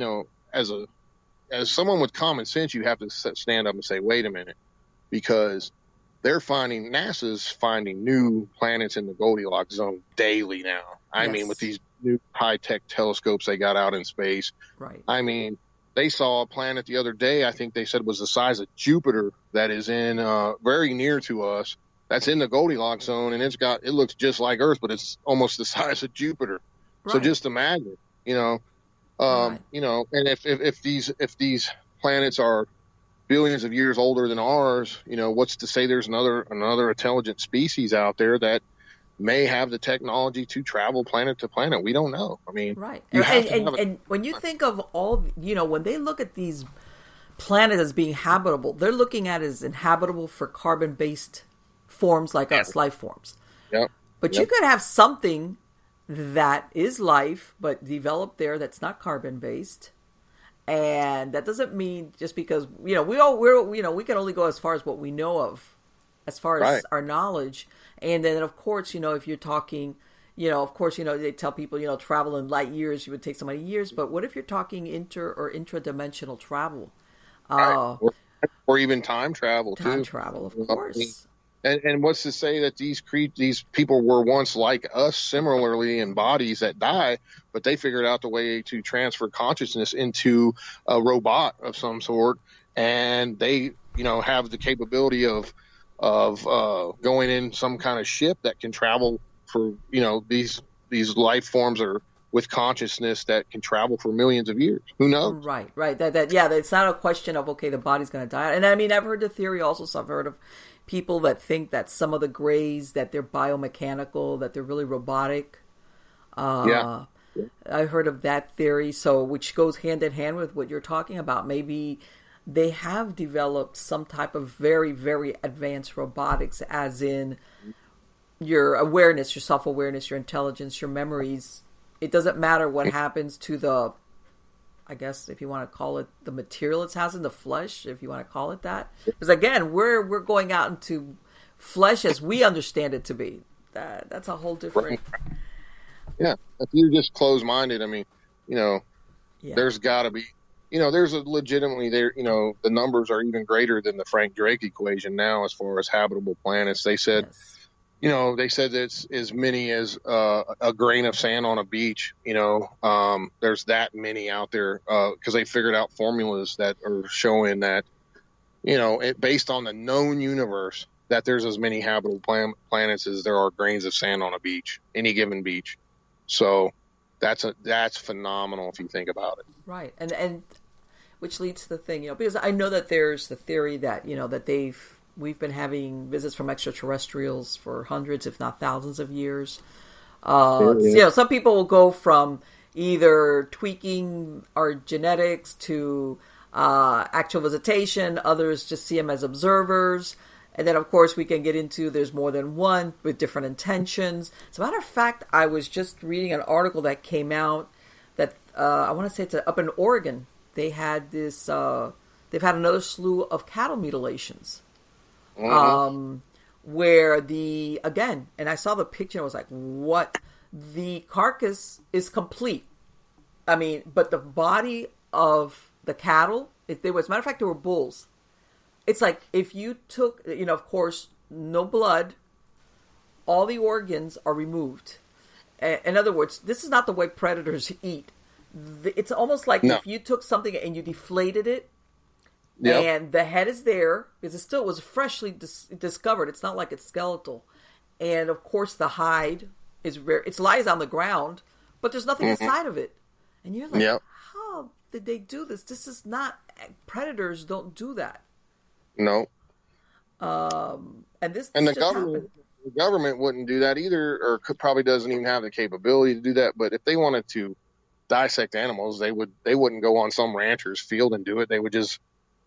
as someone with common sense, you have to stand up and say, wait a minute, because NASA's finding new planets in the Goldilocks zone daily now. I mean, with these new high-tech telescopes they got out in space. Right. I mean, they saw a planet the other day, I think they said was the size of Jupiter, that is in very near to us. That's in the Goldilocks zone, and it looks just like Earth, but it's almost the size of Jupiter. Right. So just imagine, and if these planets are billions of years older than ours, what's to say there's another intelligent species out there that may have the technology to travel planet to planet? We don't know. I mean, right. And when you think of all, when they look at these planets as being habitable, they're looking at it as inhabitable for carbon-based forms like us, life forms. Yep. But you could have something that is life, but developed there that's not carbon-based. And that doesn't mean just because, we can only go as far as what we know of, as far as our knowledge. And then, of course, if you're talking, they tell people, travel in light years, you would take so many years. But what if you're talking intradimensional travel? Or even time travel, Time travel, of course. And what's to say that these people were once like us, similarly in bodies that die, but they figured out the way to transfer consciousness into a robot of some sort, and they, have the capability of going in some kind of ship that can travel for, these life forms are with consciousness that can travel for millions of years. Who knows? Right. It's not a question of, okay, the body's going to die. And I mean, I've heard the theory also, so I've heard of people that think that some of the grays, that they're biomechanical, that they're really robotic. I heard of that theory, which goes hand in hand with what you're talking about. Maybe they have developed some type of very, very advanced robotics, as in your awareness, your self-awareness, your intelligence, your memories. It doesn't matter what happens to the, I guess, if you want to call it the material it has in the flesh, if you want to call it that. Because again, we're going out into flesh as we understand it to be. That's a whole different. Yeah, if you're just closed-minded, I mean, there's got to be, there's a legitimately there. The numbers are even greater than the Frank Drake equation now as far as habitable planets. They said. Yes. They said it's as many as a grain of sand on a beach. There's that many out there because they figured out formulas that are showing that, based on the known universe, that there's as many habitable planets as there are grains of sand on a beach, any given beach. So that's phenomenal if you think about it. Right, and which leads to the thing, because I know that there's the theory that that we've been having visits from extraterrestrials for hundreds, if not thousands of years. Some people will go from either tweaking our genetics to actual visitation. Others just see them as observers. And then, of course, we can get into there's more than one with different intentions. As a matter of fact, I was just reading an article that came out that I want to say it's up in Oregon. They had this. They've had another slew of cattle mutilations. Where and I saw the picture and I was like, what? The carcass is complete. I mean, but the body of the cattle, as a matter of fact, there were bulls. It's like if you took, of course, no blood, all the organs are removed. In other words, this is not the way predators eat. It's almost like if you took something and you deflated it, yep. And the head is there because it was freshly discovered. It's not like it's skeletal. And of course the hide is rare. It lies on the ground, but there's nothing inside of it. And you're like, how did they do this? This is not, predators don't do that. No. And the government wouldn't do that either, or probably doesn't even have the capability to do that. But if they wanted to dissect animals, they wouldn't go on some rancher's field and do it. They would just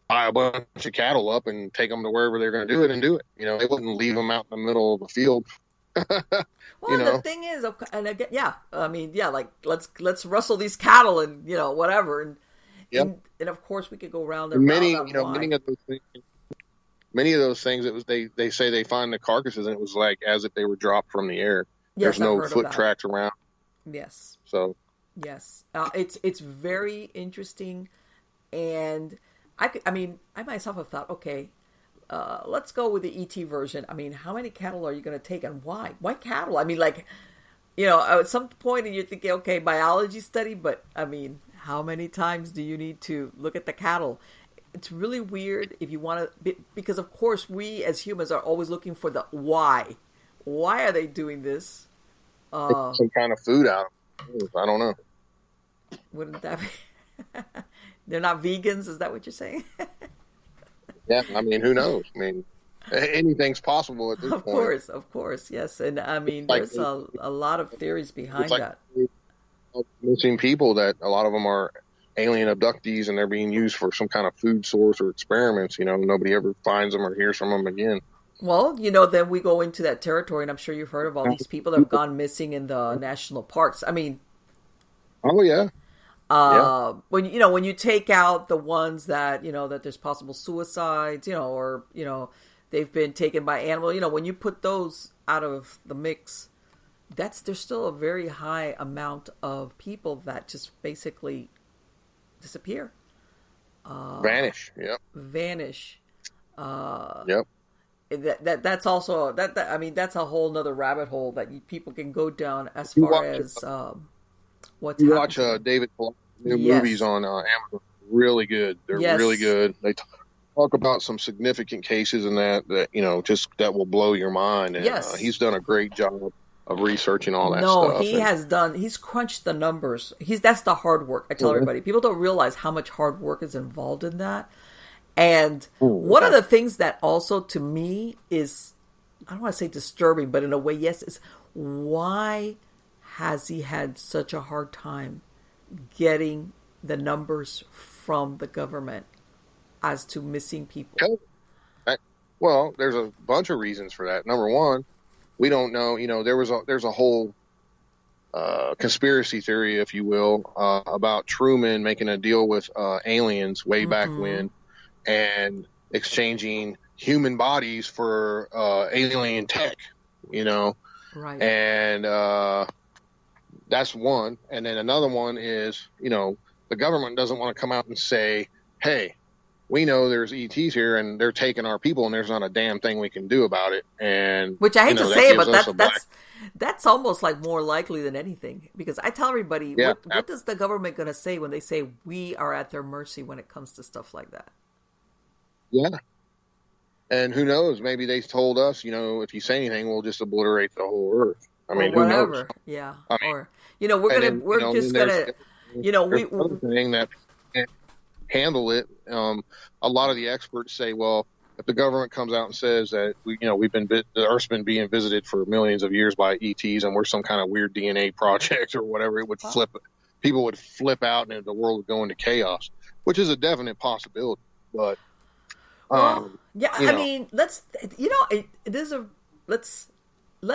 buy a bunch of cattle up and take them to wherever they're going to do it and do it. They wouldn't leave them out in the middle of the field. Well, the thing is, and again, like let's rustle these cattle and whatever, and of course we could go around there. Many of those things, it was they say they find the carcasses and it was like as if they were dropped from the air. Yes, there's no foot tracks around. Yes. So. Yes, it's very interesting, and I myself have thought, okay, let's go with the ET version. I mean, how many cattle are you going to take, and why? Why cattle? I mean, like, at some point you're thinking, okay, biology study, but I mean, how many times do you need to look at the cattle? It's really weird if you want to, because of course we as humans are always looking for the why. Why are they doing this? Some kind of food out. I don't know. Wouldn't that be? They're not vegans, is that what you're saying? Yeah, I mean, who knows? I mean, anything's possible at this point. Of course, yes. And I mean, there's a lot of theories behind that. Missing people, that a lot of them are alien abductees and they're being used for some kind of food source or experiments. Nobody ever finds them or hears from them again. Well, then we go into that territory, and I'm sure you've heard of all these people that have gone missing in the national parks. I mean, oh yeah. When you take out the ones that that there's possible suicides, or they've been taken by animal, when you put those out of the mix, there's still a very high amount of people that just basically disappear, vanish. Yep. Vanish. Yep. That's also I mean, that's a whole nother rabbit hole that people can go down as far as what's you watch David movies on Amazon. Really good. They're really good. They talk about some significant cases and that just that will blow your mind. And he's done a great job of researching all that stuff. No, he's crunched the numbers. That's the hard work. I tell everybody, people don't realize how much hard work is involved in that. And one of the things that also to me is, I don't want to say disturbing, but in a way, yes, is why has he had such a hard time getting the numbers from the government as to missing people? Well, there's a bunch of reasons for that. Number one, we don't know. There's a whole conspiracy theory, if you will, about Truman making a deal with aliens way back when, and exchanging human bodies for alien tech, Right. And that's one. And then another one is, the government doesn't want to come out and say, hey, we know there's ETs here and they're taking our people and there's not a damn thing we can do about it. And which I hate to say it, but that's almost like more likely than anything, because I tell everybody, what is the government going to say when they say we are at their mercy when it comes to stuff like that? Yeah. And who knows? Maybe they told us, if you say anything, we'll just obliterate the whole earth. I mean, or whatever. Who knows? Yeah. Or we're just gonna thing that can't handle it. A lot of the experts say, well, if the government comes out and says that the Earth's been being visited for millions of years by ETs and we're some kind of weird DNA project or whatever, it would flip. People would flip out and the world would go into chaos, which is a definite possibility. But I mean, let's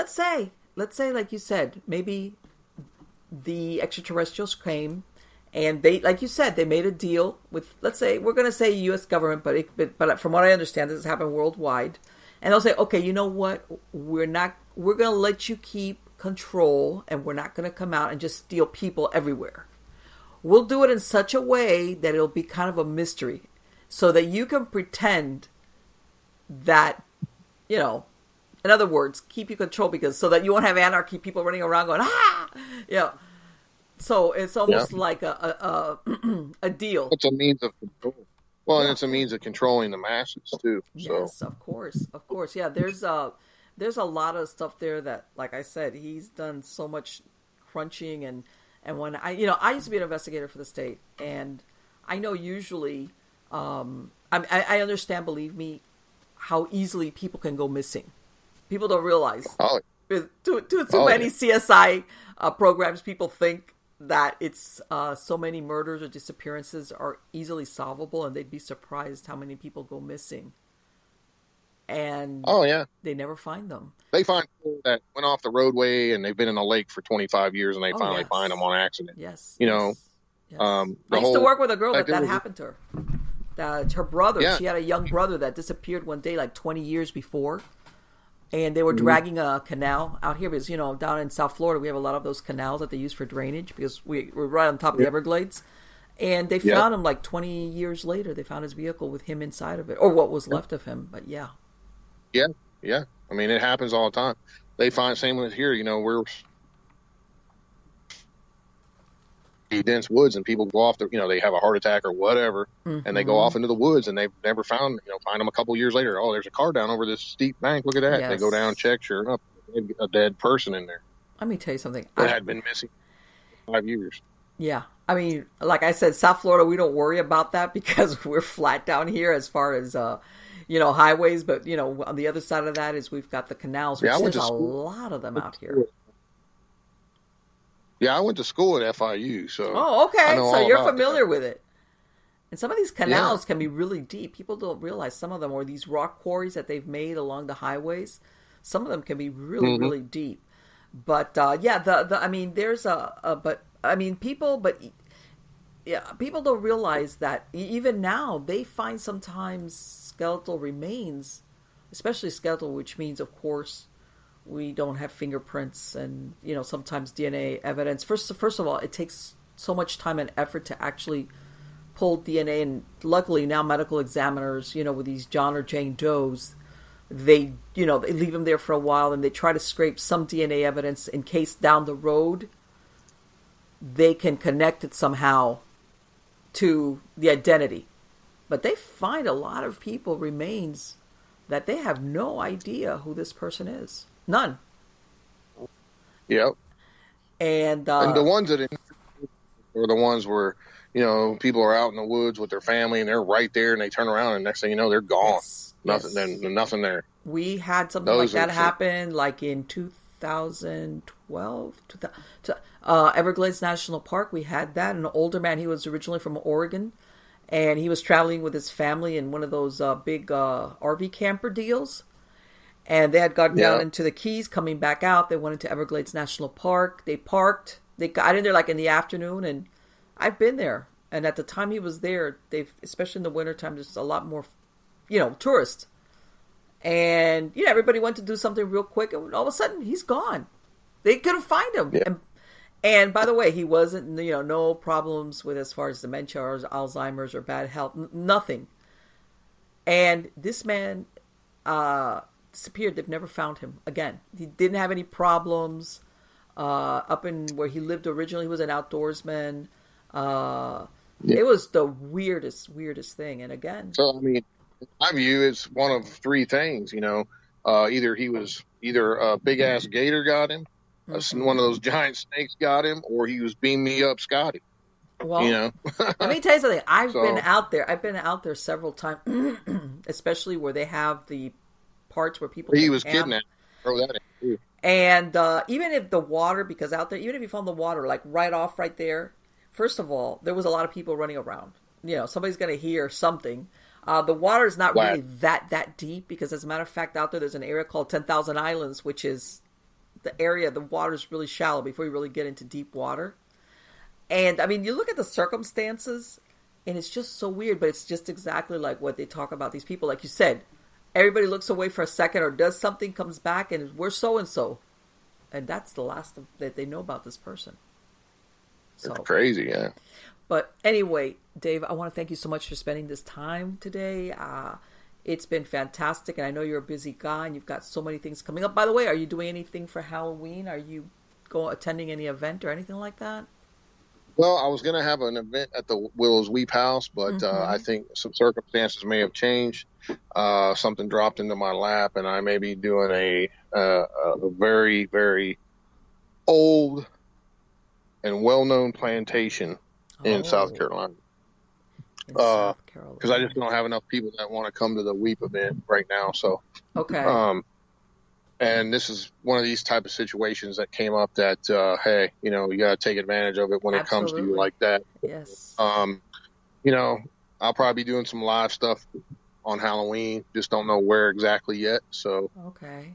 say, like you said, maybe the extraterrestrials came and they, like you said, they made a deal with, let's say, we're going to say U.S. government, but from what I understand, this has happened worldwide. And they'll say, okay, you know what? We're going to let you keep control and we're not going to come out and just steal people everywhere. We'll do it in such a way that it'll be kind of a mystery, so that you can pretend that, in other words, keep you control, because so that you won't have anarchy, people running around going, So it's almost like a deal. It's a means of control. Well, and it's a means of controlling the masses too. Yes, of course. Yeah, there's a lot of stuff there that, like I said, he's done so much crunching, and when I used to be an investigator for the state, and I know usually. I understand, believe me, how easily people can go missing. People don't realize. Too many CSI programs, people think that it's so many murders or disappearances are easily solvable, and they'd be surprised how many people go missing, and Oh yeah, they never find them. they find people that went off the roadway and they've been in a lake for 25 years, and they Oh finally find them yes, on accident. yes, You know, yes, yes. I the used to whole work with a girl like that there was happened to her. Her brother, yeah. she had a young brother that disappeared one day, like 20 years before. And they were Mm-hmm. dragging a canal out here because, down in South Florida, we have a lot of those canals that they use for drainage because we're right on top of the Everglades. And they found him like 20 years later. They found his vehicle with him inside of it, or what was left of him. But yeah. Yeah, yeah. I mean, it happens all the time. They find, same with here, we're dense woods, and people go off they have a heart attack or whatever, and they go off into the woods, and they've never find them a couple years later. Oh, there's a car down over this steep bank. Look at that. Yes. They go down, check, sure enough, a dead person in there Let me tell you something. that had been missing 5 years. Yeah. I mean, like I said, South Florida, we don't worry about that because we're flat down here as far as, highways. But, on the other side of that is we've got the canals, which there's a lot of them out here. Yeah, I went to school at FIU, so. Oh, okay. So you're familiar with it. And some of these canals Yeah. can be really deep. People don't realize some of them, or these rock quarries that they've made along the highways, some of them can be really, really deep. But people don't realize that even now they find sometimes skeletal remains, especially skeletal, which means, of course, we don't have fingerprints and, sometimes DNA evidence. First of all, it takes so much time and effort to actually pull DNA. And luckily now medical examiners, with these John or Jane Does, they leave them there for a while and they try to scrape some DNA evidence in case down the road they can connect it somehow to the identity. But they find a lot of people remains that they have no idea who this person is. None. Yep. And the ones that are the ones where, people are out in the woods with their family and they're right there and they turn around and next thing you know, they're gone. Nothing there. We had something like that happen like in 2012. Everglades National Park, we had that. An older man, he was originally from Oregon, and he was traveling with his family in one of those big RV camper deals. And they had gotten down into the Keys, coming back out. They went into Everglades National Park. They parked. They got in there like in the afternoon, and I've been there. And at the time he was there, especially in the wintertime, there's a lot more, tourists. And, everybody went to do something real quick, and all of a sudden, he's gone. They couldn't find him. Yeah. And by the way, he wasn't, no problems with as far as dementia or Alzheimer's or bad health, nothing. And this man disappeared. They've never found him again. He didn't have any problems. Up in where he lived originally, he was an outdoorsman. It was the weirdest thing. And again, so I mean, my view is one of three things. Either a big ass gator got him, one of those giant snakes got him, or he was beam me up Scotty. Well, let me tell you something. I've been out there. I've been out there several times, especially where they have the parts where people. He was kidnapped. Throw that in too. And even if the water, because out there, even if you found the water like right off right there, first of all, there was a lot of people running around. Somebody's going to hear something. The water is not really that deep because, as a matter of fact, out there's an area called 10,000 Islands, which is the area, the water is really shallow before you really get into deep water. And, I mean, you look at the circumstances, and it's just so weird, but it's just exactly like what they talk about these people. Like you said, everybody looks away for a second or does something, comes back, and we're so-and-so. And that's the last that they know about this person. So It's crazy, yeah. But anyway, Dave, I want to thank you so much for spending this time today. It's been fantastic, and I know you're a busy guy, and you've got so many things coming up. By the way, are you doing anything for Halloween? Are you attending any event or anything like that? Well, I was going to have an event at the Willows Weep House, but I think some circumstances may have changed. Something dropped into my lap, and I may be doing a very, very old and well-known plantation in South Carolina. Because I just don't have enough people that want to come to the Weep event right now. So, okay. And this is one of these type of situations that came up that, hey, you got to take advantage of it when it comes to you Absolutely. like that. Yes. You know, I'll probably be doing some live stuff on Halloween. Just don't know where exactly yet. So, Okay.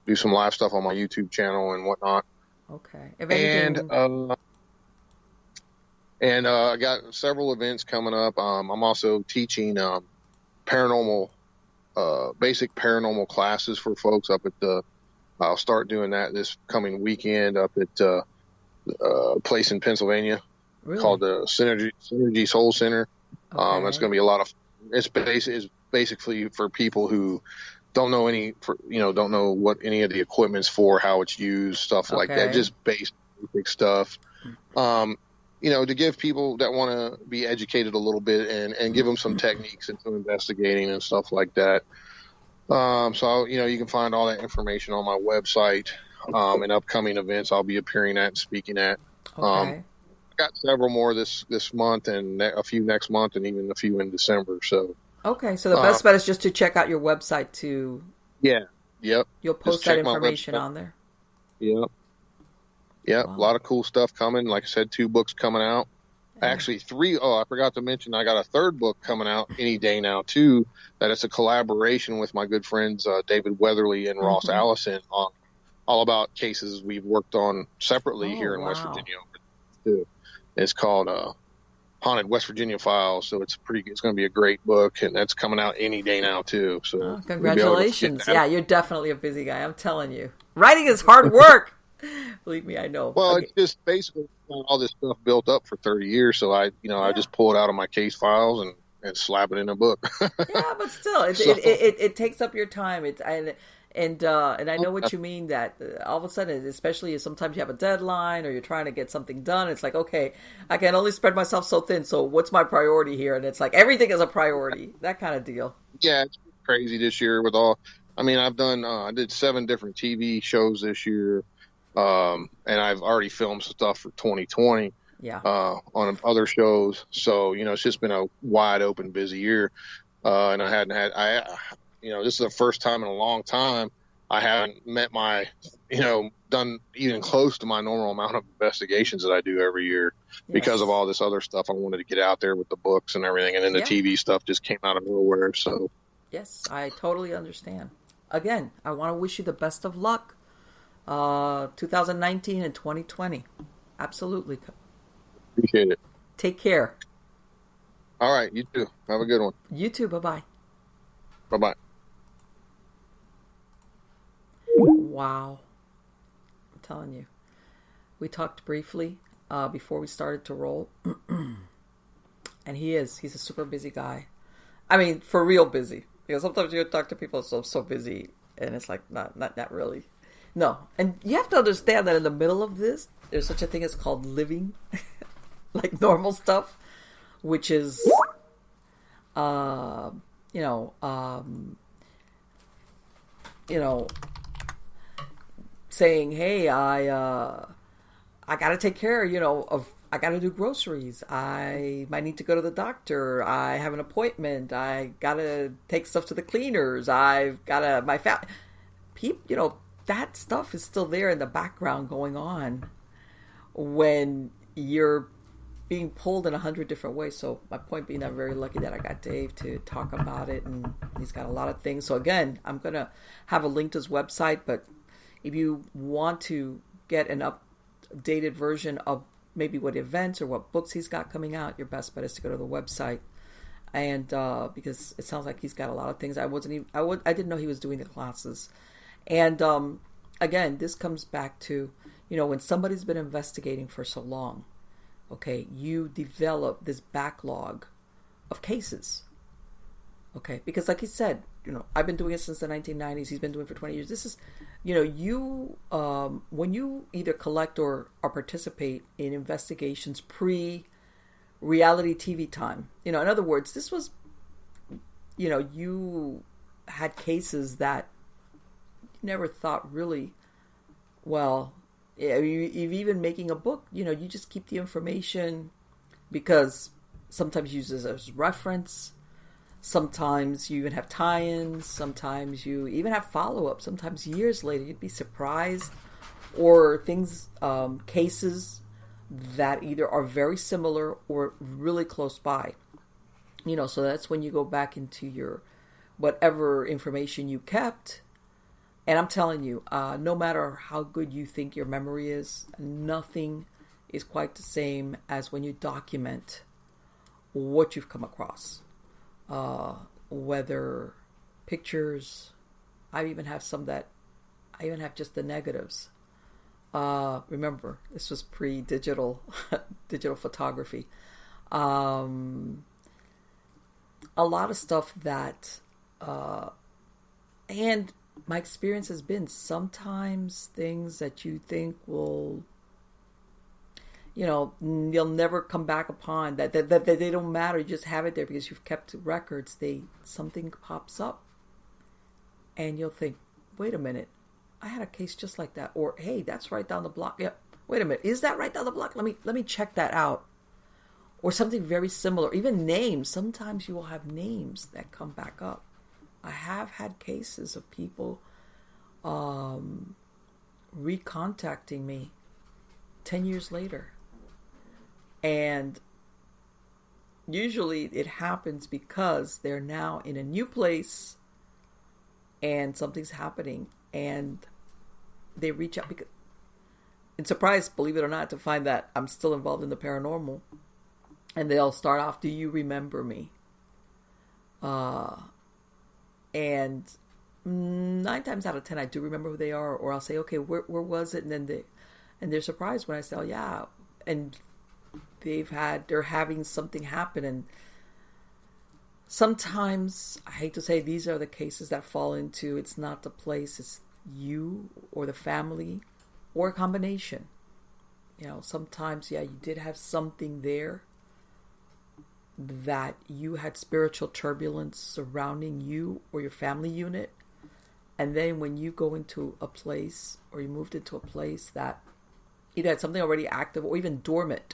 Do some live stuff on my YouTube channel and whatnot. Okay. If And, anything, I got several events coming up. I'm also teaching, paranormal, basic paranormal classes for folks up at I'll start doing that this coming weekend up at, a place in Pennsylvania called really. the Synergy Soul Center. It's Okay. going to be a lot of, it's basically for people who don't know don't know what any of the equipment's for, how it's used, stuff like that, Okay. just basic stuff. To give people that want to be educated a little bit and give them some techniques and some investigating and stuff like that. So, you can find all that information on my website, and upcoming events I'll be appearing at and speaking at. Um, Okay. I got several more this month and a few next month and even a few in December. So, Okay. So the uh, best bet is just to check out your website to, yeah, yep. you'll Just post that check my information website. on there. Yep. Yep. A Wow. lot of cool stuff coming. Like I said, 2 books coming out. Hey. Actually, 3. Oh, I forgot to mention I got a 3rd book coming out any day now too. That it's a collaboration with my good friends David Weatherly and Ross Mm-hmm. Allison on all about cases we've worked on separately Oh, here in West wow. Virginia too. It's called Haunted West Virginia Files. So it's going to be a great book, and that's coming out any day now too. So Oh, we'll be able to get congratulations. that. Yeah, you're definitely a busy guy. I'm telling you. Writing is hard work. Believe me, I know. Well, Okay. it's just basically all this stuff built up for 30 years. So I Yeah. just pull it out of my case files and slap it in a book. Yeah, but still, So, it takes up your time. And I know what you mean. That all of a sudden, especially if sometimes you have a deadline or you're trying to get something done, it's like, okay, I can only spread myself so thin. So what's my priority here? And it's like everything is a priority. That kind of deal. yeah, it's crazy this year with all. I mean, I did 7 different TV shows this year. And I've already filmed stuff for 2020, Yeah. on other shows. So, it's just been a wide open, busy year. And I hadn't had, this is the first time in a long time I haven't met done even close to my normal amount of investigations that I do every year because of Yes. all this other stuff I wanted to get out there with the books and everything. And then the Yeah. TV stuff just came out of nowhere. So, Yes. I totally understand. Again, I want to wish you the best of luck. 2019 and 2020. Absolutely. appreciate it. Take care. All right. You too. Have a good one. You too. Bye bye. Bye bye. Wow. I'm telling you. We talked briefly before we started to roll. And he's a super busy guy. I mean, for real busy. Because sometimes you talk to people so busy and it's like not really. No. And you have to understand that in the middle of this, there's such a thing as called living, like normal stuff, which is uh you know, um you know, saying, "Hey, I got to take care, of I got to do groceries. I might need to go to the doctor. I have an appointment. I got to take stuff to the cleaners. I've got to my that stuff is still there in the background going on when you're being pulled in 100 different ways. So my point being, I'm very lucky that I got Dave to talk about it, and he's got a lot of things. So again, I'm gonna have a link to his website, but if you want to get an updated version of maybe what events or what books he's got coming out, your best bet is to go to the website. And because it sounds like he's got a lot of things. I didn't know he was doing the classes. And again, this comes back to, when somebody's been investigating for so long, okay, you develop this backlog of cases. Okay, because like he said, I've been doing it since the 1990s. He's been doing it for 20 years. This is, when you either collect or participate in investigations pre-reality TV time, in other words, this was, you had cases that you never thought really, well, even making a book, you just keep the information because sometimes you use it as reference. Sometimes you even have tie-ins. Sometimes you even have follow-up. Sometimes years later, you'd be surprised. Or things, cases that either are very similar or really close by. So that's when you go back into your whatever information you kept. And I'm telling you, no matter how good you think your memory is, nothing is quite the same as when you document what you've come across. Whether pictures, I even have just the negatives. Remember, this was pre-digital, digital photography. A lot of stuff that, and my experience has been sometimes things that you think will, you'll never come back upon, that they don't matter. You just have it there because you've kept records. Something pops up and you'll think, wait a minute, I had a case just like that. Or, hey, that's right down the block. Yep. Wait a minute, is that right down the block? Let me check that out. Or something very similar. Even names. Sometimes you will have names that come back up. I have had cases of people recontacting me 10 years later. And usually it happens because they're now in a new place and something's happening and they reach out because, and surprised, believe it or not, to find that I'm still involved in the paranormal. And they'll start off, do you remember me? And 9 times out of 10, I do remember who they are, or I'll say, okay, where was it? And then they're surprised when I say, oh yeah. And they're having something happen. And sometimes, I hate to say, these are the cases that fall into, it's not the place, it's you or the family or a combination. Sometimes, yeah, you did have something there that you had spiritual turbulence surrounding you or your family unit. And then when you go into a place or you moved into a place that either had something already active or even dormant,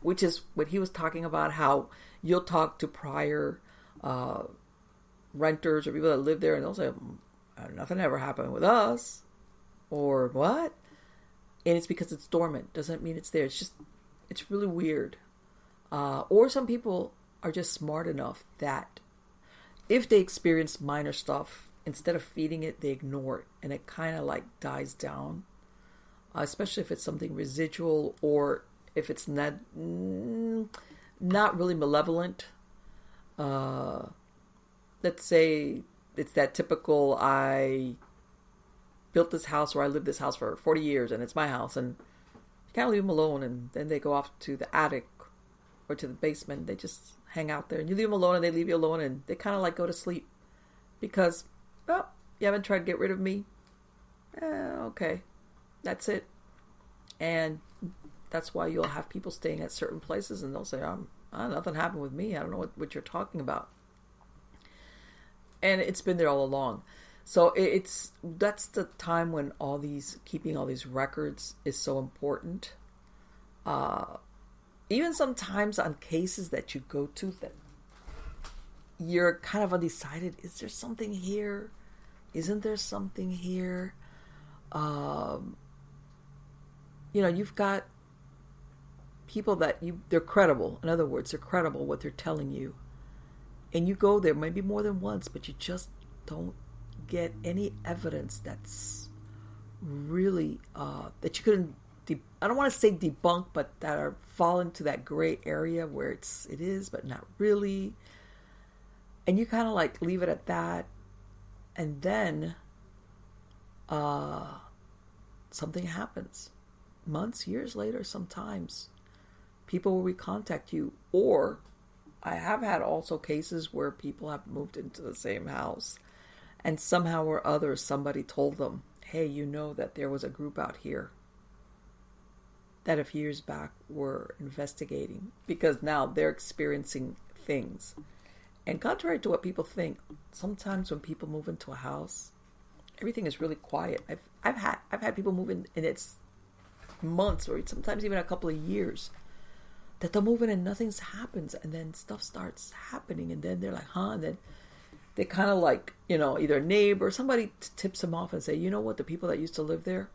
which is what he was talking about, how you'll talk to prior renters or people that live there and they'll say, nothing ever happened with us, or what? And it's because it's dormant. Doesn't mean it's there. It's really weird. Or some people are just smart enough that if they experience minor stuff, instead of feeding it, they ignore it. And it kind of like dies down. Especially if it's something residual or if it's not really malevolent. Let's say it's that typical, I built this house or I lived this house for 40 years and it's my house. And you can't leave them alone. And then they go off to the attic or to the basement. They just hang out there and you leave them alone and they leave you alone and they kind of like go to sleep because, well, you haven't tried to get rid of me. Okay, that's it. And that's why you'll have people staying at certain places and they'll say, nothing happened with me. I don't know what you're talking about. And it's been there all along. So that's the time when keeping all these records is so important. Even sometimes on cases that you go to that you're kind of undecided. Is there something here? Isn't there something here? You've got people that they're credible. In other words, they're credible what they're telling you. And you go there maybe more than once, but you just don't get any evidence that's really, that you couldn't, I don't want to say debunk, but that fall into that gray area where it is, but not really. And you kind of like leave it at that. And then something happens. Months, years later, sometimes people will recontact you. Or I have had also cases where people have moved into the same house and somehow or other somebody told them, hey, that there was a group out here that a few years back were investigating because now they're experiencing things. And contrary to what people think, sometimes when people move into a house, everything is really quiet. I've had people move in and it's months or sometimes even a couple of years. that they'll move in and nothing's happens, and then stuff starts happening, and then they're like, huh? And then they kind of like, either a neighbor or somebody tips them off and say, you know what, the people that used to live there,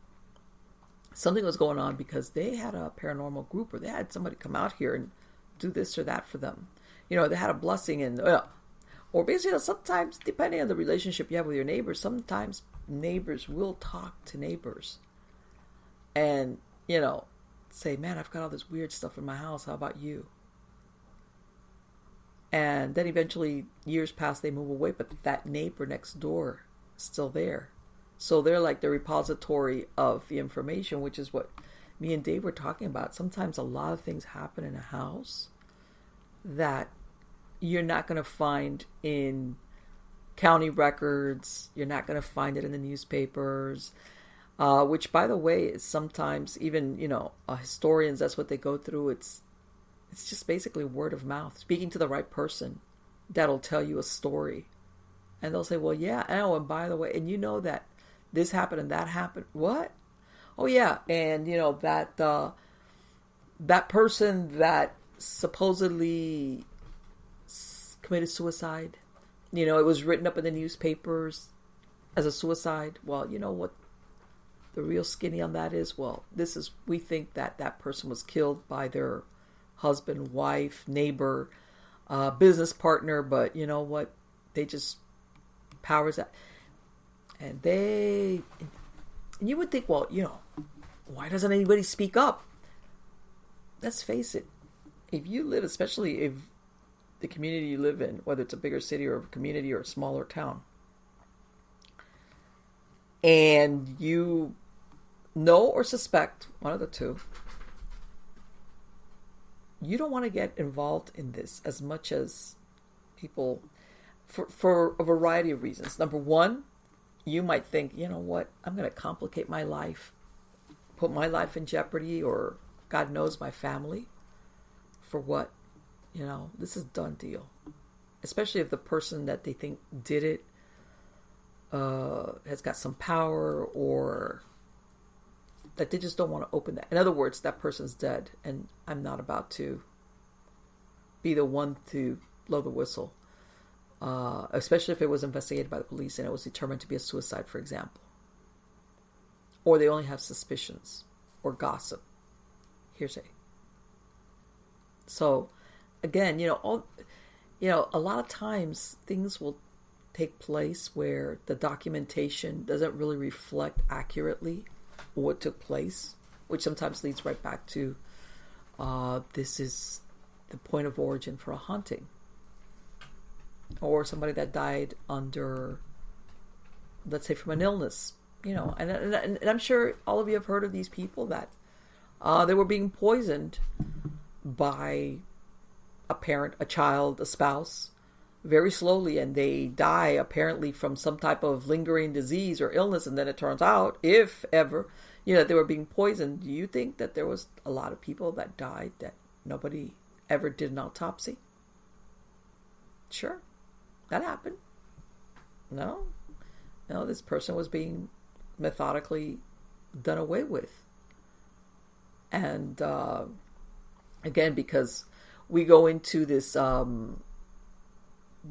something was going on because they had a paranormal group, or they had somebody come out here and do this or that for them. They had a blessing, and or basically, sometimes, depending on the relationship you have with your neighbors, sometimes neighbors will talk to neighbors and, say, man, I've got all this weird stuff in my house. How about you? And then eventually, years pass, they move away, but that neighbor next door is still there. So they're like the repository of the information, which is what me and Dave were talking about. Sometimes a lot of things happen in a house that you're not going to find in county records. You're not going to find it in the newspapers, which, by the way, is sometimes even, historians, that's what they go through. It's just basically word of mouth, speaking to the right person that'll tell you a story. And they'll say, well, yeah, oh, and by the way, and that this happened and that happened. What? Oh, yeah. And, that person that supposedly committed suicide, it was written up in the newspapers as a suicide. Well, you know what the real skinny on that is? Well, we think that person was killed by their husband, wife, neighbor, business partner, but you know what? They just powers that. And you would think, well, why doesn't anybody speak up? Let's face it. If you live, especially if the community you live in, whether it's a bigger city or a community or a smaller town, and you know or suspect, one of the two, you don't want to get involved in this as much as people, for a variety of reasons. Number one, you might think, you know what, I'm going to complicate my life, put my life in jeopardy, or God knows my family. For what? This is done deal. Especially if the person that they think did it has got some power, or that they just don't want to open that. In other words, that person's dead, and I'm not about to be the one to blow the whistle. Especially if it was investigated by the police and it was determined to be a suicide, for example. Or they only have suspicions or gossip, hearsay. So, again, a lot of times things will take place where the documentation doesn't really reflect accurately what took place, which sometimes leads right back to this is the point of origin for a haunting. Or somebody that died under, let's say, from an illness, and I'm sure all of you have heard of these people that they were being poisoned by a parent, a child, a spouse, very slowly, and they die apparently from some type of lingering disease or illness, and then it turns out, if ever, they were being poisoned. Do you think that there was a lot of people that died that nobody ever did an autopsy? Sure. That happened. No, this person was being methodically done away with. And again, because we go into this, what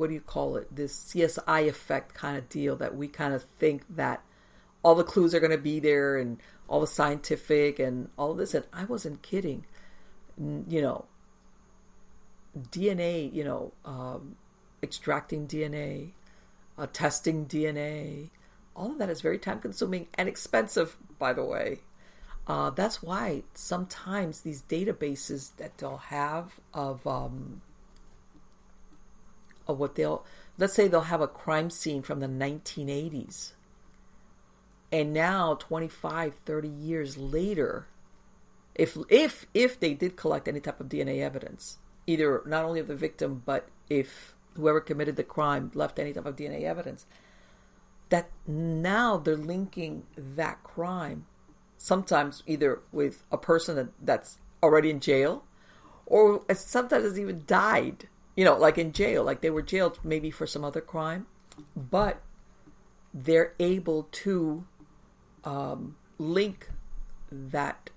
do you call it? This CSI effect kind of deal, that we kind of think that all the clues are going to be there and all the scientific and all of this. And I wasn't kidding. DNA, extracting DNA, testing DNA, all of that is very time consuming and expensive, by the way. That's why sometimes these databases that they'll have of what let's say they'll have a crime scene from the 1980s. And now 25, 30 years later, if they did collect any type of DNA evidence, either not only of the victim, but if whoever committed the crime left any type of DNA evidence, that now they're linking that crime sometimes either with a person that's already in jail, or sometimes has even died, like in jail, like they were jailed maybe for some other crime, but they're able to link that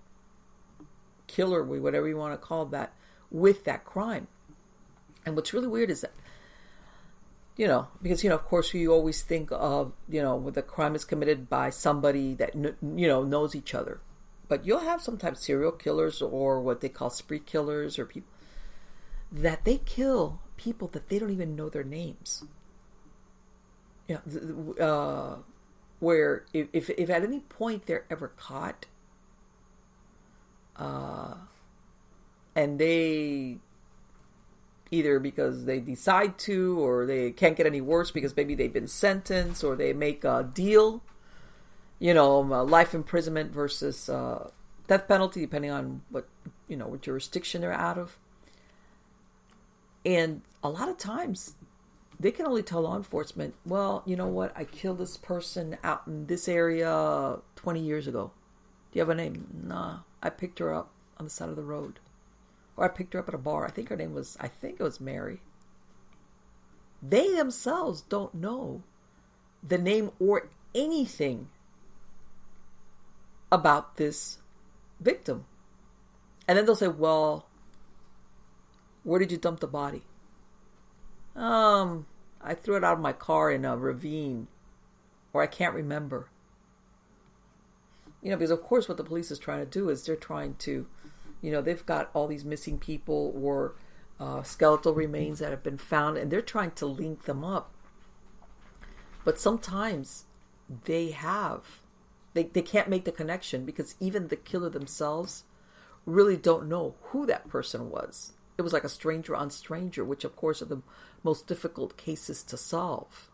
killer, whatever you want to call that, with that crime. And what's really weird is that, because, of course, you always think of, when the crime is committed by somebody that, knows each other. But you'll have sometimes serial killers or what they call spree killers or people that they kill people that they don't even know their names. Where if at any point they're ever caught, and they either because they decide to, or they can't get any worse because maybe they've been sentenced, or they make a deal, life imprisonment versus death penalty, depending on what jurisdiction they're out of. And a lot of times they can only tell law enforcement, well, you know what, I killed this person out in this area 20 years ago. Do you have a name? Nah, I picked her up on the side of the road. Or I picked her up at a bar. I think it was Mary. They themselves don't know the name or anything about this victim. And then they'll say, well, where did you dump the body? I threw it out of my car in a ravine. Or I can't remember. Because of course what the police is trying to do is they're trying to, they've got all these missing people or skeletal remains that have been found, and they're trying to link them up. But sometimes they can't make the connection because even the killer themselves really don't know who that person was. It was like a stranger on stranger, which of course are the most difficult cases to solve.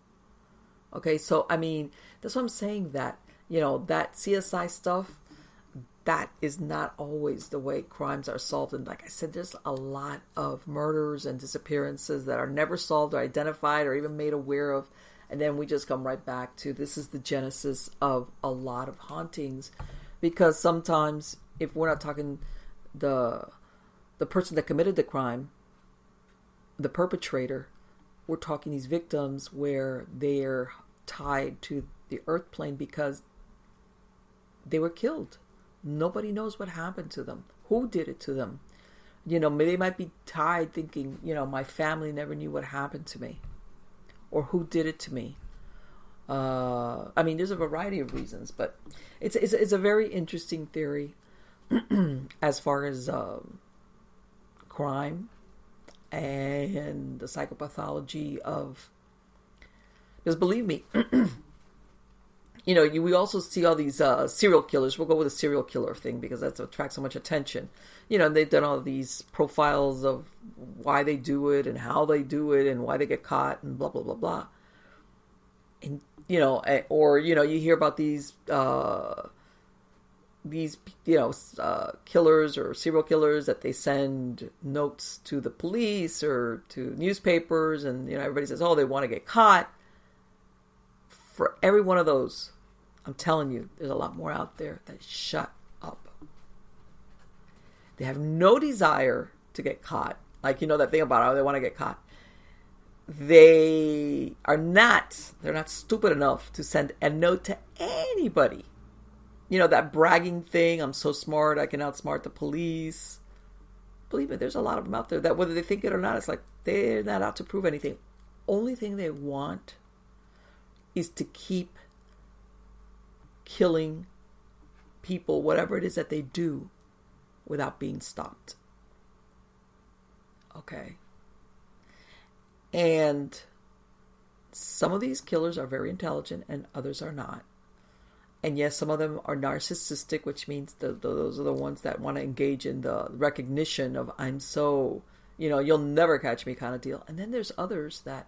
Okay, so that's what I'm saying, that that CSI stuff, that is not always the way crimes are solved. And like I said, there's a lot of murders and disappearances that are never solved or identified or even made aware of. And then we just come right back to, this is the genesis of a lot of hauntings. Because sometimes, if we're not talking the person that committed the crime, the perpetrator, we're talking these victims where they're tied to the earth plane because they were killed. Nobody knows what happened to them. Who did it to them? Maybe they might be tied thinking, my family never knew what happened to me. Or who did it to me. There's a variety of reasons, but it's a very interesting theory as far as crime and the psychopathology of... Because believe me, we also see all these serial killers. We'll go with the serial killer thing because that's what attracts so much attention. And they've done all these profiles of why they do it and how they do it and why they get caught and blah, blah, blah, blah. And, you hear about these killers or serial killers that they send notes to the police or to newspapers, and, everybody says, oh, they want to get caught. For every one of those, I'm telling you, there's a lot more out there that shut up. They have no desire to get caught. Like, that thing about how they want to get caught. They're not stupid enough to send a note to anybody. That bragging thing, I'm so smart, I can outsmart the police. Believe me, there's a lot of them out there that whether they think it or not, it's like they're not out to prove anything. Only thing they want is to keep killing people, whatever it is that they do, without being stopped. Okay. And some of these killers are very intelligent and others are not. And yes, some of them are narcissistic, which means those are the ones that want to engage in the recognition of, I'm so, you'll never catch me kind of deal. And then there's others that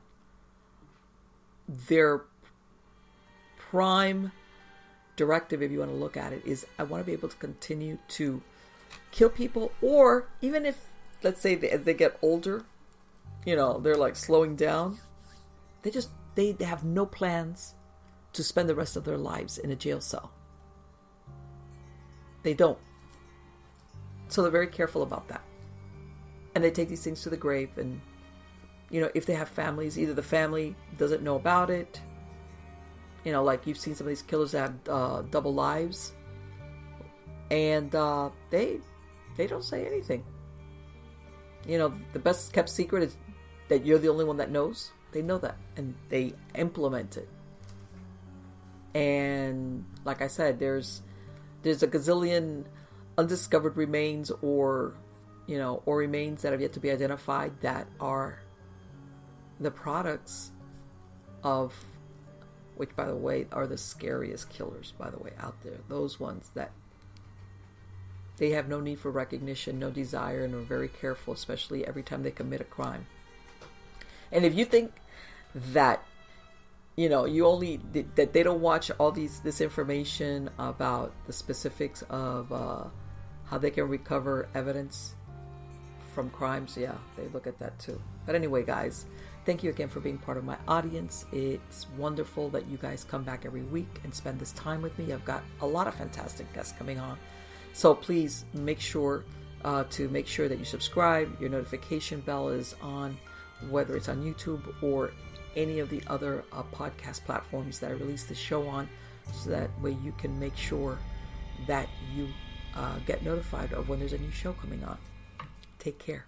their prime directive, if you want to look at it, is I want to be able to continue to kill people, or even if, let's say, as they get older, they're like slowing down, they have no plans to spend the rest of their lives in a jail cell. They don't. So they're very careful about that. And they take these things to the grave, and if they have families, either the family doesn't know about it, like you've seen some of these killers that have double lives, and they don't say anything. the best kept secret is that you're the only one that knows. They know that, and they implement it. And like I said, there's a gazillion undiscovered remains or remains that have yet to be identified that are the products of, which by the way are the scariest killers, by the way, out there. Those ones that they have no need for recognition, no desire, and are very careful, especially every time they commit a crime. And if you think that that they don't watch all this information about the specifics of how they can recover evidence from crimes, yeah, they look at that too. But anyway, guys, thank you again for being part of my audience. It's wonderful that you guys come back every week and spend this time with me. I've got a lot of fantastic guests coming on. So please make sure that you subscribe. Your notification bell is on, whether it's on YouTube or any of the other podcast platforms that I release the show on, so that way you can make sure that you get notified of when there's a new show coming on. Take care.